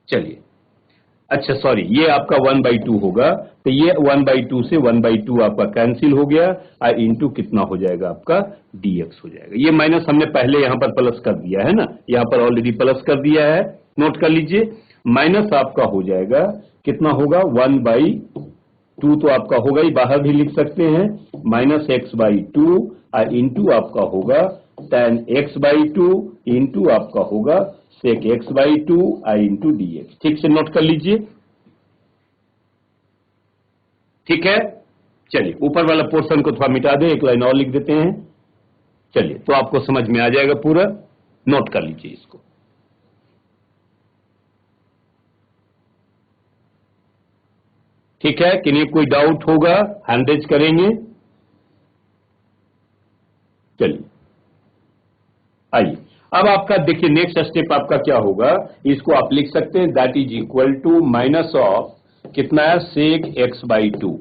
चलिए, अच्छा सॉरी, ये आपका 1/2 होगा, तो ये 1/2 से 1/2 आपका कैंसिल हो गया, इंटू कितना हो जाएगा आपका dx हो जाएगा। ये माइनस हमने पहले यहां पर प्लस कर दिया है ना, यहां पर ऑलरेडी प्लस कर दिया है, नोट कर लीजिए। माइनस आपका हो जाएगा कितना होगा 1/2, तो आपका होगा ही, बाहर भी लिख सकते हैं, माइनस एक्स बाई 2 इंटू आपका होगा tan x बाई 2 इंटू आपका होगा sec x by 2 into d x, ठीक से नोट कर लीजिए, ठीक है। चलिए ऊपर वाला पोर्शन को थोड़ा मिटा दें, एक लाइन और लिख देते हैं, चलिए तो आपको समझ में आ जाएगा पूरा, नोट कर लीजिए इसको। ठीक है, कि नहीं कोई डाउट होगा हैंड रेज करेंगे। चलिए आइए, अब आपका देखिए नेक्स्ट स्टेप आपका क्या होगा, इसको आप लिख सकते हैं that is equal to minus of कितना है sec x बाई 2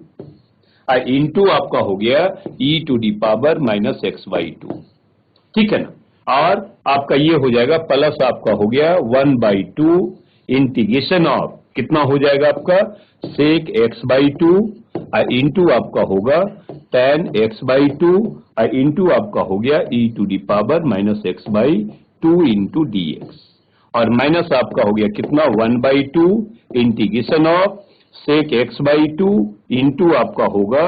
इंटू आपका हो गया e to the power minus x by 2, ठीक है ना। और आपका ये हो जाएगा प्लस आपका हो गया 1/2 इंटीग्रेशन ऑफ कितना हो जाएगा आपका sec x बाई 2 इंटू आपका होगा tan x बाई 2 इंटू आपका हो गया e to the power minus x by 2 into d x, और माइनस आपका हो गया कितना 1/2 integration of sec x by 2 into आपका होगा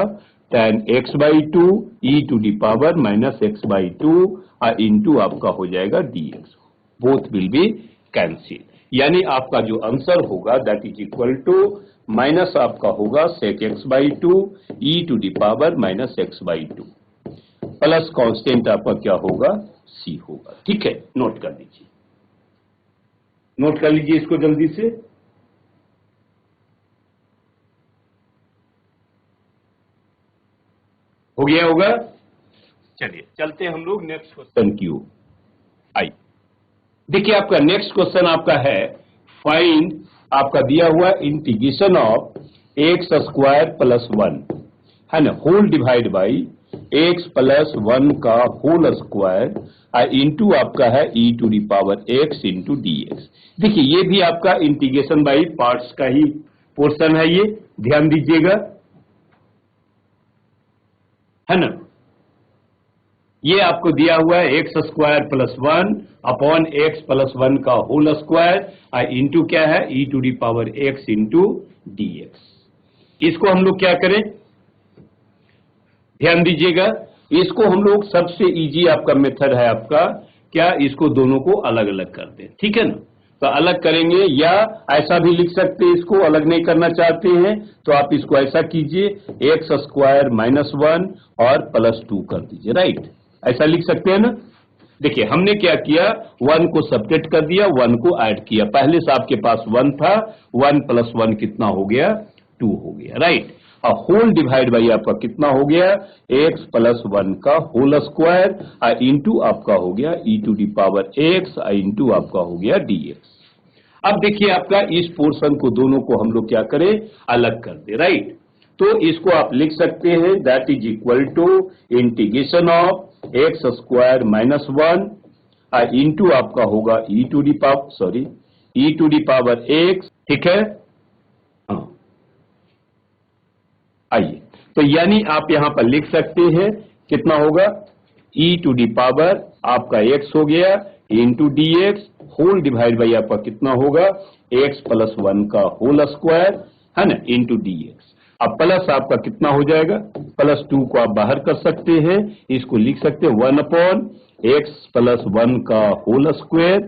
tan x by 2 e to the power minus x by 2 into आपका हो जाएगा dx, both will be cancel, यानी आपका जो आंसर होगा that is equal to minus आपका होगा sec x by 2 e to the power minus x by 2 plus constant आपका क्या होगा c होगा, ठीक है। नोट कर लीजिए, नोट कर लीजिए इसको जल्दी से। हो गया होगा। चलिए चलते हैं हम लोग नेक्स्ट क्वेश्चन की ओर। आइए देखिए, आपका नेक्स्ट क्वेश्चन आपका है फाइंड, आपका दिया हुआ integration of x square plus 1 है ना, whole divide by x plus 1 का होल स्क्वायर इंटू आपका है e to the power x into d x. देखिए ये भी आपका इंटीग्रेशन बाई पार्ट्स का ही पोर्शन है, ये ध्यान दीजिएगा, है ना। ये आपको दिया हुआ है x square plus 1 upon x plus 1 का होल स्क्वायर इंटू क्या है e to the power x into d x. इसको हम लोग क्या करें, ध्यान दीजिएगा, इसको हम लोग सबसे इजी आपका मेथड है आपका क्या, इसको दोनों को अलग अलग कर दें, ठीक है ना। तो अलग करेंगे या ऐसा भी लिख सकते हैं, इसको अलग नहीं करना चाहते हैं तो आप इसको ऐसा कीजिए एक्स स्क्वायर माइनस 1 और प्लस 2 कर दीजिए, राइट, ऐसा लिख सकते हैं ना। देखिए हमने क्या किया, 1 को सब्ट्रैक्ट कर दिया, 1 को ऐड किया, पहले से आपके पास 1 था, 1 प्लस 1 कितना हो गया, 2 हो गया, राइट। और होल डिवाइड बाई आपका कितना हो गया, एक्स प्लस 1 का होल स्क्वायर इंटू आपका हो गया e to the power x into आपका हो गया डी एक्स। अब देखिए आपका इस पोर्शन को दोनों को हम लोग क्या करें, अलग कर दे, राइट। तो इसको आप लिख सकते हैं that is equal to integration of x square minus 1 into आपका होगा e to the power x, ठीक है। हाँ आइए, तो यानी आप यहां पर लिख सकते हैं कितना होगा, ई टू दी पावर आपका एक्स हो गया into d x whole divide by आपका कितना होगा एक्स प्लस 1 का होल स्क्वायर, है ना, इंटू डी एक्स। अब प्लस आपका कितना हो जाएगा, प्लस 2 को आप बाहर कर सकते हैं, इसको लिख सकते हैं 1 अपॉन एक्स प्लस 1 का होल स्क्वायर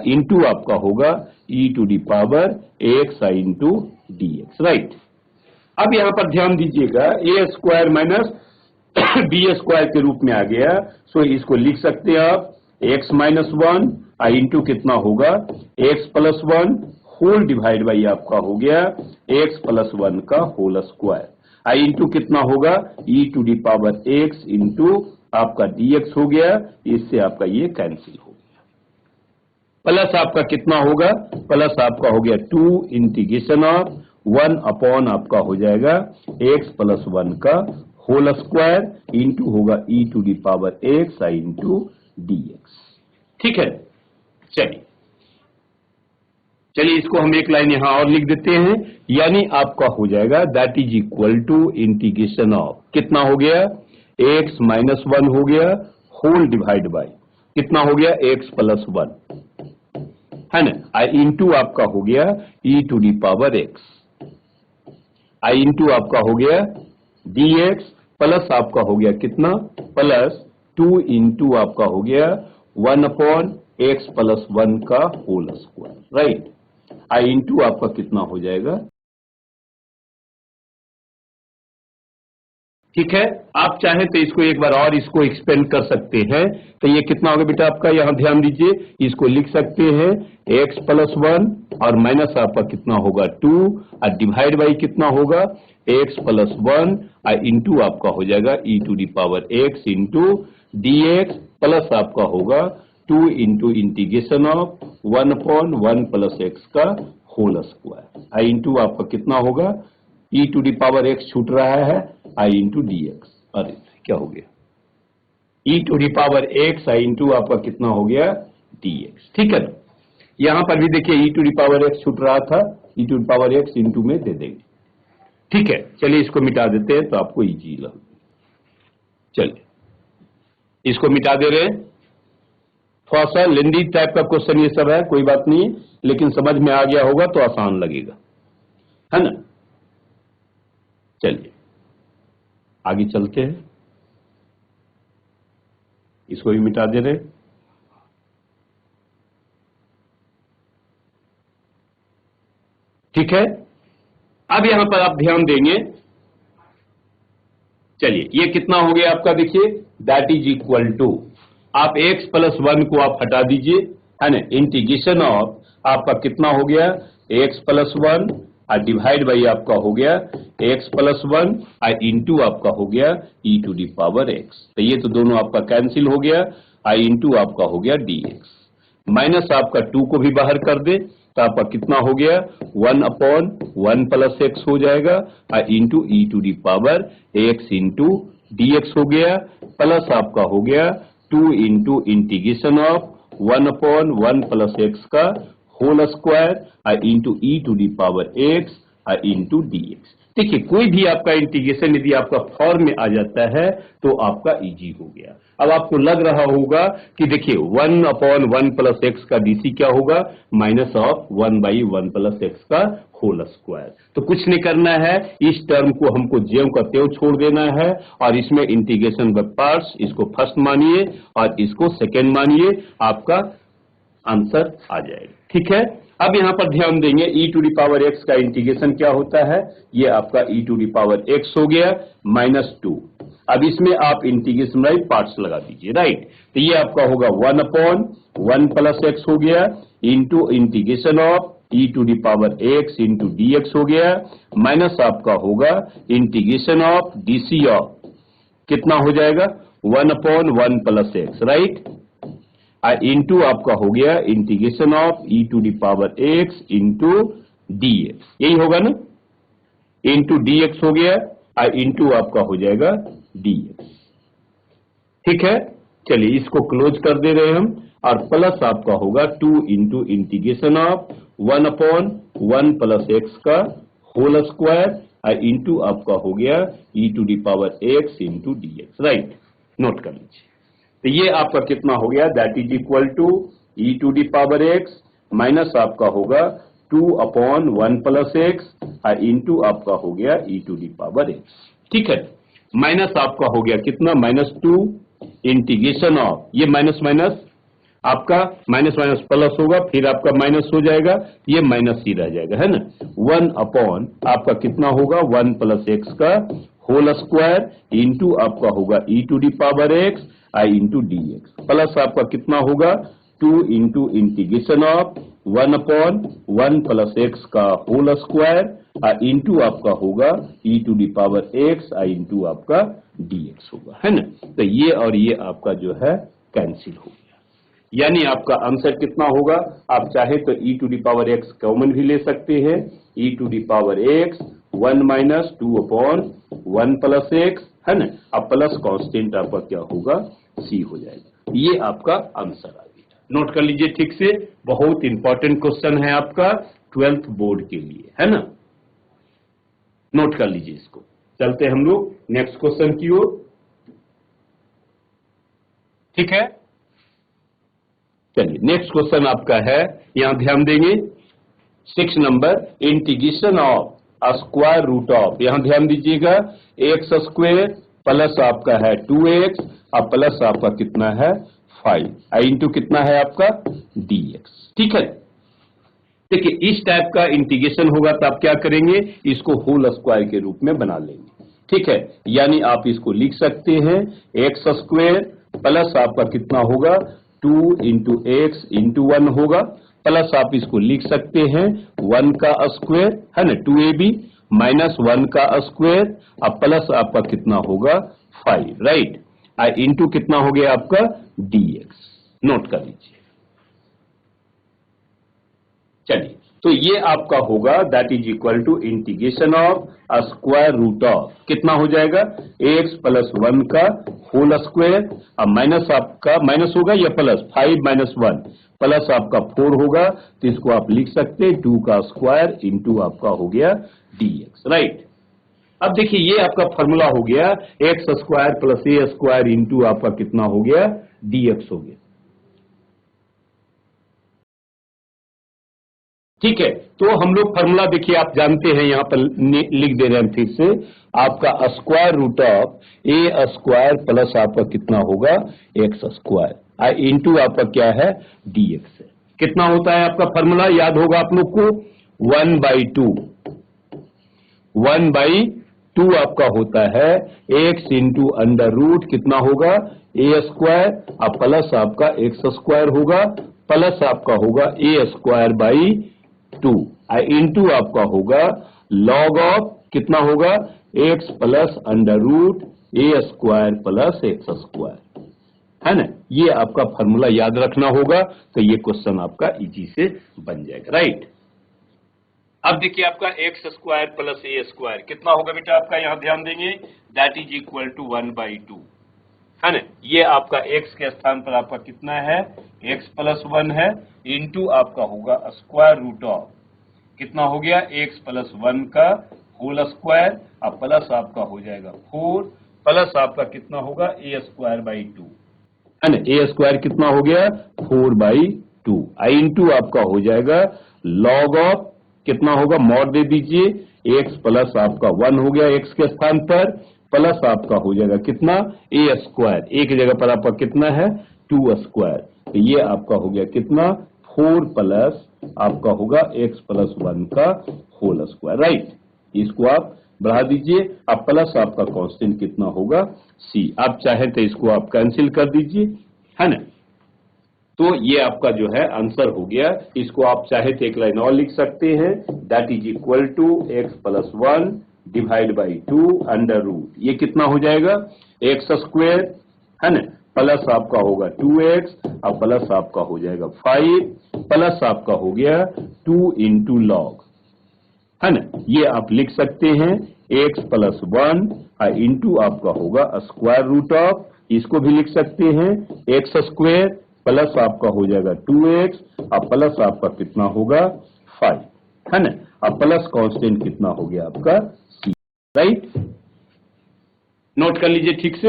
इंटू आपका होगा e to the power x into d x, right. अब यहां पर ध्यान दीजिएगा a square minus b square के रूप में आ गया, सो इसको लिख सकते हैं आप एक्स माइनस 1 इंटू कितना होगा x plus 1 whole divide by आपका हो गया एक्स प्लस 1 का होल स्क्वायर इंटू कितना होगा e to the power x into आपका डीएक्स हो गया, इससे आपका ये कैंसिल हो गया। प्लस आपका कितना होगा, प्लस आपका हो गया 2 इंटीग्रेशन ऑफ 1 अपॉन आपका हो जाएगा एक्स प्लस 1 का होल स्क्वायर इंटू होगा e to the power x into dx, ठीक है। चलिए इसको हम एक लाइन यहां और लिख देते हैं, यानी आपका हो जाएगा that is equal to integration of कितना हो गया एक्स माइनस 1 हो गया होल डिवाइड बाई कितना हो गया एक्स प्लस 1, है ना, इंटू आपका हो गया e to the power x into आपका हो गया डी एक्स प्लस आपका हो गया कितना प्लस 2 इंटू आपका हो गया 1 अपॉन एक्स प्लस 1 का होल स्क्वायर, राइट, इंटू आपका कितना हो जाएगा, ठीक है। आप चाहे तो इसको एक बार और इसको एक्सपेंड कर सकते हैं, तो ये कितना होगा बेटा आपका, यहां ध्यान दीजिए, इसको लिख सकते हैं एक्स प्लस 1 और माइनस आपका कितना होगा 2 और डिवाइड बाई कितना होगा एक्स प्लस 1 इंटू आपका हो जाएगा e to the power x into d x plus आपका होगा 2 into integration of 1 upon 1 plus x का होल स्क्वायर इंटू आपका कितना होगा e to the power x छूट रहा है आई इंटू डी एक्स, अरे क्या हो गया e to the power x I into आपका कितना हो गया डी एक्स, ठीक है ना। यहां पर भी देखिए e to the power x छूट रहा था, e to the power x into में दे देंगे, ठीक है। चलिए इसको मिटा देते हैं तो आपको इजी लगे, चलिए इसको मिटा दे रहे हैं। थोड़ा सा लेंदी टाइप का क्वेश्चन ये सब है, कोई बात नहीं, लेकिन समझ में आ गया होगा तो आसान लगेगा, है ना। चलिए आगे चलते हैं, इसको भी मिटा दे रहे, ठीक है। अब यहां पर आप ध्यान देंगे, चलिए ये कितना हो गया आपका, देखिए दैट इज इक्वल टू आप x प्लस 1 को आप हटा दीजिए, है ना, इंटीग्रेशन ऑफ आपका कितना हो गया x प्लस 1 और डिवाइड बाई आपका हो गया x प्लस 1 और इंटू आपका हो गया e to the power x। तो ये तो दोनों आपका कैंसिल हो गया और इंटू आपका हो गया dx, माइनस आपका 2 को भी बाहर कर दे तो आपका कितना हो गया 1/1 प्लस x हो जाएगा और into e to the power x into dx हो गया, प्लस आपका हो गया 2 into integration of 1/1 plus x का होल स्क्वायर और into e to the power x और इंटू dx। देखिए कोई भी आपका इंटीग्रेशन यदि आपका फॉर्म में आ जाता है तो आपका इजी हो गया। अब आपको लग रहा होगा कि देखिए 1/1 प्लस एक्स का डीसी क्या होगा माइनस ऑफ 1/1 प्लस एक्स का होल स्क्वायर। तो कुछ नहीं करना है, इस टर्म को हमको ज्यों का त्यों छोड़ देना है और इसमें इंटीग्रेशन बाय पार्ट्स, इसको फर्स्ट मानिए और इसको सेकेंड मानिए, आपका आंसर आ जाएगा। ठीक है, अब यहां पर ध्यान देंगे e to the power x का इंटीग्रेशन क्या होता है, ये आपका e to the power x हो गया -2। अब इसमें आप इंटीग्रेशन बाय पार्ट्स लगा दीजिए, राइट। तो ये आपका होगा 1/1 प्लस x हो गया into integration of e to the power x into dx हो गया, माइनस आपका होगा इंटीग्रेशन ऑफ dc ऑफ कितना हो जाएगा 1/1 प्लस x, राइट, इंटू आपका हो गया integration of e to the power x into dx, यही होगा ना, इंटू dx हो गया और इंटू आपका हो जाएगा dx। ठीक है, चलिए इसको क्लोज कर दे रहे हम और प्लस आपका होगा 2 into integration of 1/1 plus x का होल स्क्वायर और इंटू आपका हो गया e to the power x into dx, right. Note कर लीजिए, तो ये आपका कितना हो गया, that is equal to e to the power x minus आपका होगा 2/1 प्लस x और इंटू आपका हो गया e to the power x। ठीक है, माइनस आपका हो गया कितना -2 इंटीग्रेशन ऑफ, ये माइनस माइनस आपका माइनस माइनस प्लस होगा, फिर आपका माइनस हो जाएगा, ये माइनस ही रह जाएगा, है ना, 1 आपका कितना होगा 1 प्लस x का होल स्क्वायर इंटू आपका होगा e to the power x I into dx, plus आपका कितना होगा 2 into integration of 1/1 plus x का होल स्क्वायर इंटू आपका होगा e to the power x I into आपका dx होगा, है ना। तो ये और ये आपका जो है कैंसिल हो गया, यानी आपका आंसर कितना होगा, आप चाहे तो e to the power x common भी ले सकते हैं, e to the power x 1 minus 2/1 plus x, है ना, अब प्लस कांस्टेंट आपका क्या होगा सी हो जाएगा। ये आपका आंसर आ गया, नोट कर लीजिए ठीक से, बहुत इंपॉर्टेंट क्वेश्चन है आपका 12th बोर्ड के लिए, है ना, नोट कर लीजिए इसको। चलते हम लोग नेक्स्ट क्वेश्चन की ओर। ठीक है, चलिए नेक्स्ट क्वेश्चन आपका है, यहां ध्यान देंगे 6 number, integration of square root of, यहां ध्यान दीजिएगा x स्क्वायर प्लस आपका है 2x और प्लस आपका कितना है 5 इंटू कितना है आपका dx। ठीक है, देखिए इस टाइप का इंटीग्रेशन होगा तो आप क्या करेंगे, इसको होल स्क्वायर के रूप में बना लेंगे। ठीक है, यानी आप इसको लिख सकते हैं x स्क्वायर प्लस आपका कितना होगा 2 इंटू एक्स इंटू 1 होगा, प्लस आप इसको लिख सकते हैं 1 का स्क्वायर, है ना, 2ab माइनस 1 का स्क्वायर और प्लस आपका कितना होगा 5, राइट, इंटू कितना हो गया आपका dx। नोट कर लीजिए, चलिए तो ये आपका होगा that is equal to integration of square root of कितना हो जाएगा x प्लस 1 का होल स्क्वायर और माइनस आपका माइनस होगा या प्लस 5 माइनस 1 प्लस आपका 4 होगा, तो इसको आप लिख सकते हैं 2 का स्क्वायर इंटू आपका हो गया dx, राइट। अब देखिए ये आपका फॉर्मूला हो गया एक्स स्क्वायर प्लस ए स्क्वायर इंटू आपका कितना हो गया dx हो गया। ठीक है, तो हम लोग फॉर्मूला देखिए आप जानते हैं, यहां पर लिख दे रहे हैं फिर से, आपका square root of a square plus आपका कितना होगा एक्स स्क्वायर इंटू आपका क्या है dx है। कितना होता है आपका फॉर्मूला याद होगा आप लोग को 1/2 आपका होता है x इंटू अंडर रूट कितना होगा ए स्क्वायर और प्लस आपका एक्स स्क्वायर होगा, प्लस आपका होगा ए स्क्वायर बाई 2 इंटू आपका होगा लॉग ऑफ कितना होगा x प्लस अंडर रूट ए स्क्वायर प्लस एक्स स्क्वायर, है ना। ये आपका फॉर्मूला याद रखना होगा, तो ये क्वेश्चन आपका इजी से बन जाएगा, राइट। अब देखिए आपका एक्स स्क्वायर प्लस ए स्क्वायर कितना होगा बेटा आपका, यहां ध्यान देंगे, दैट इज इक्वल टू 1/2, है ना। ये आपका x के स्थान पर आपका कितना है, x प्लस 1 है, इंटू आपका होगा स्क्वायर रूट ऑफ कितना हो गया x प्लस 1 का होल स्क्वायर, अब प्लस आपका हो जाएगा 4 प्लस आपका कितना होगा a स्क्वायर बाई 2, है ना। a स्क्वायर कितना हो गया 4/2, इंटू आपका हो जाएगा लॉग ऑफ कितना होगा, मॉड दे दीजिए, x प्लस आपका 1 हो गया x के स्थान पर, प्लस आपका हो जाएगा कितना a स्क्वायर, a की जगह पर आपका कितना है 2 स्क्वायर, तो ये आपका हो गया कितना 4 प्लस आपका होगा x प्लस 1 का होल स्क्वायर, राइट। इसको आप बढ़ा दीजिए, अब प्लस आपका कांस्टेंट कितना होगा c, आप चाहे तो इसको आप कैंसिल कर दीजिए, है ना। तो ये आपका जो है आंसर हो गया। इसको आप चाहे तो एक लाइन और लिख सकते हैं, that is equal to x plus 1 divide by 2 under root, ये कितना हो जाएगा एक्स स्क्वायर, है ना, प्लस आपका होगा 2x, अब प्लस आपका हो जाएगा 5 प्लस आपका हो गया 2 इंटू लॉग, है ना। ये आप लिख सकते हैं x प्लस 1 इंटू आपका होगा स्क्वायर रूट ऑफ, इसको भी लिख सकते हैं एक्स स्क्वायर प्लस आपका हो जाएगा 2x, अब प्लस आपका कितना होगा 5, है ना। अब प्लस कांस्टेंट कितना हो गया आपका c, राइट। नोट कर लीजिए ठीक से।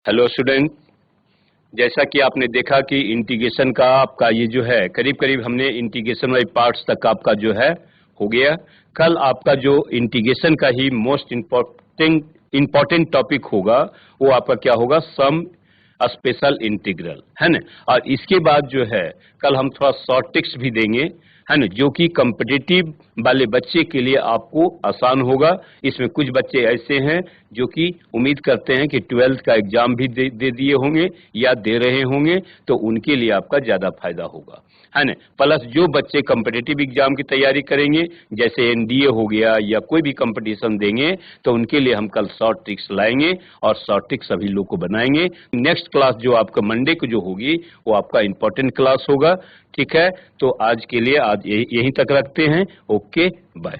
हेलो स्टूडेंट, जैसा कि आपने देखा कि इंटीग्रेशन का आपका ये जो है करीब करीब हमने इंटीग्रेशन वाले पार्ट्स तक आपका जो है हो गया। कल आपका जो इंटीग्रेशन का ही मोस्ट इंपॉर्टेंट टॉपिक होगा वो आपका क्या होगा, सम स्पेशल इंटीग्रल, है ना। और इसके बाद जो है कल हम थोड़ा शॉर्ट ट्रिक्स भी देंगे, है ना, जो कि कॉम्पिटिटिव वाले बच्चे के लिए आपको आसान होगा। इसमें कुछ बच्चे ऐसे हैं जो कि उम्मीद करते हैं कि 12th का एग्जाम भी दे दिए होंगे या दे रहे होंगे, तो उनके लिए आपका ज्यादा फायदा होगा, है ना। प्लस जो बच्चे कॉम्पिटिटिव एग्जाम की तैयारी करेंगे, जैसे एनडीए हो गया या कोई भी कंपटीशन देंगे, तो उनके लिए हम कल शॉर्ट ट्रिक्स लाएंगे और शॉर्ट ट्रिक्स सभी लोग को बनाएंगे। नेक्स्ट क्लास जो आपका मंडे को जो होगी वो आपका इंपॉर्टेंट क्लास होगा, ठीक है। तो आज के लिए आज यहीं तक रखते हैं, ओके बाय।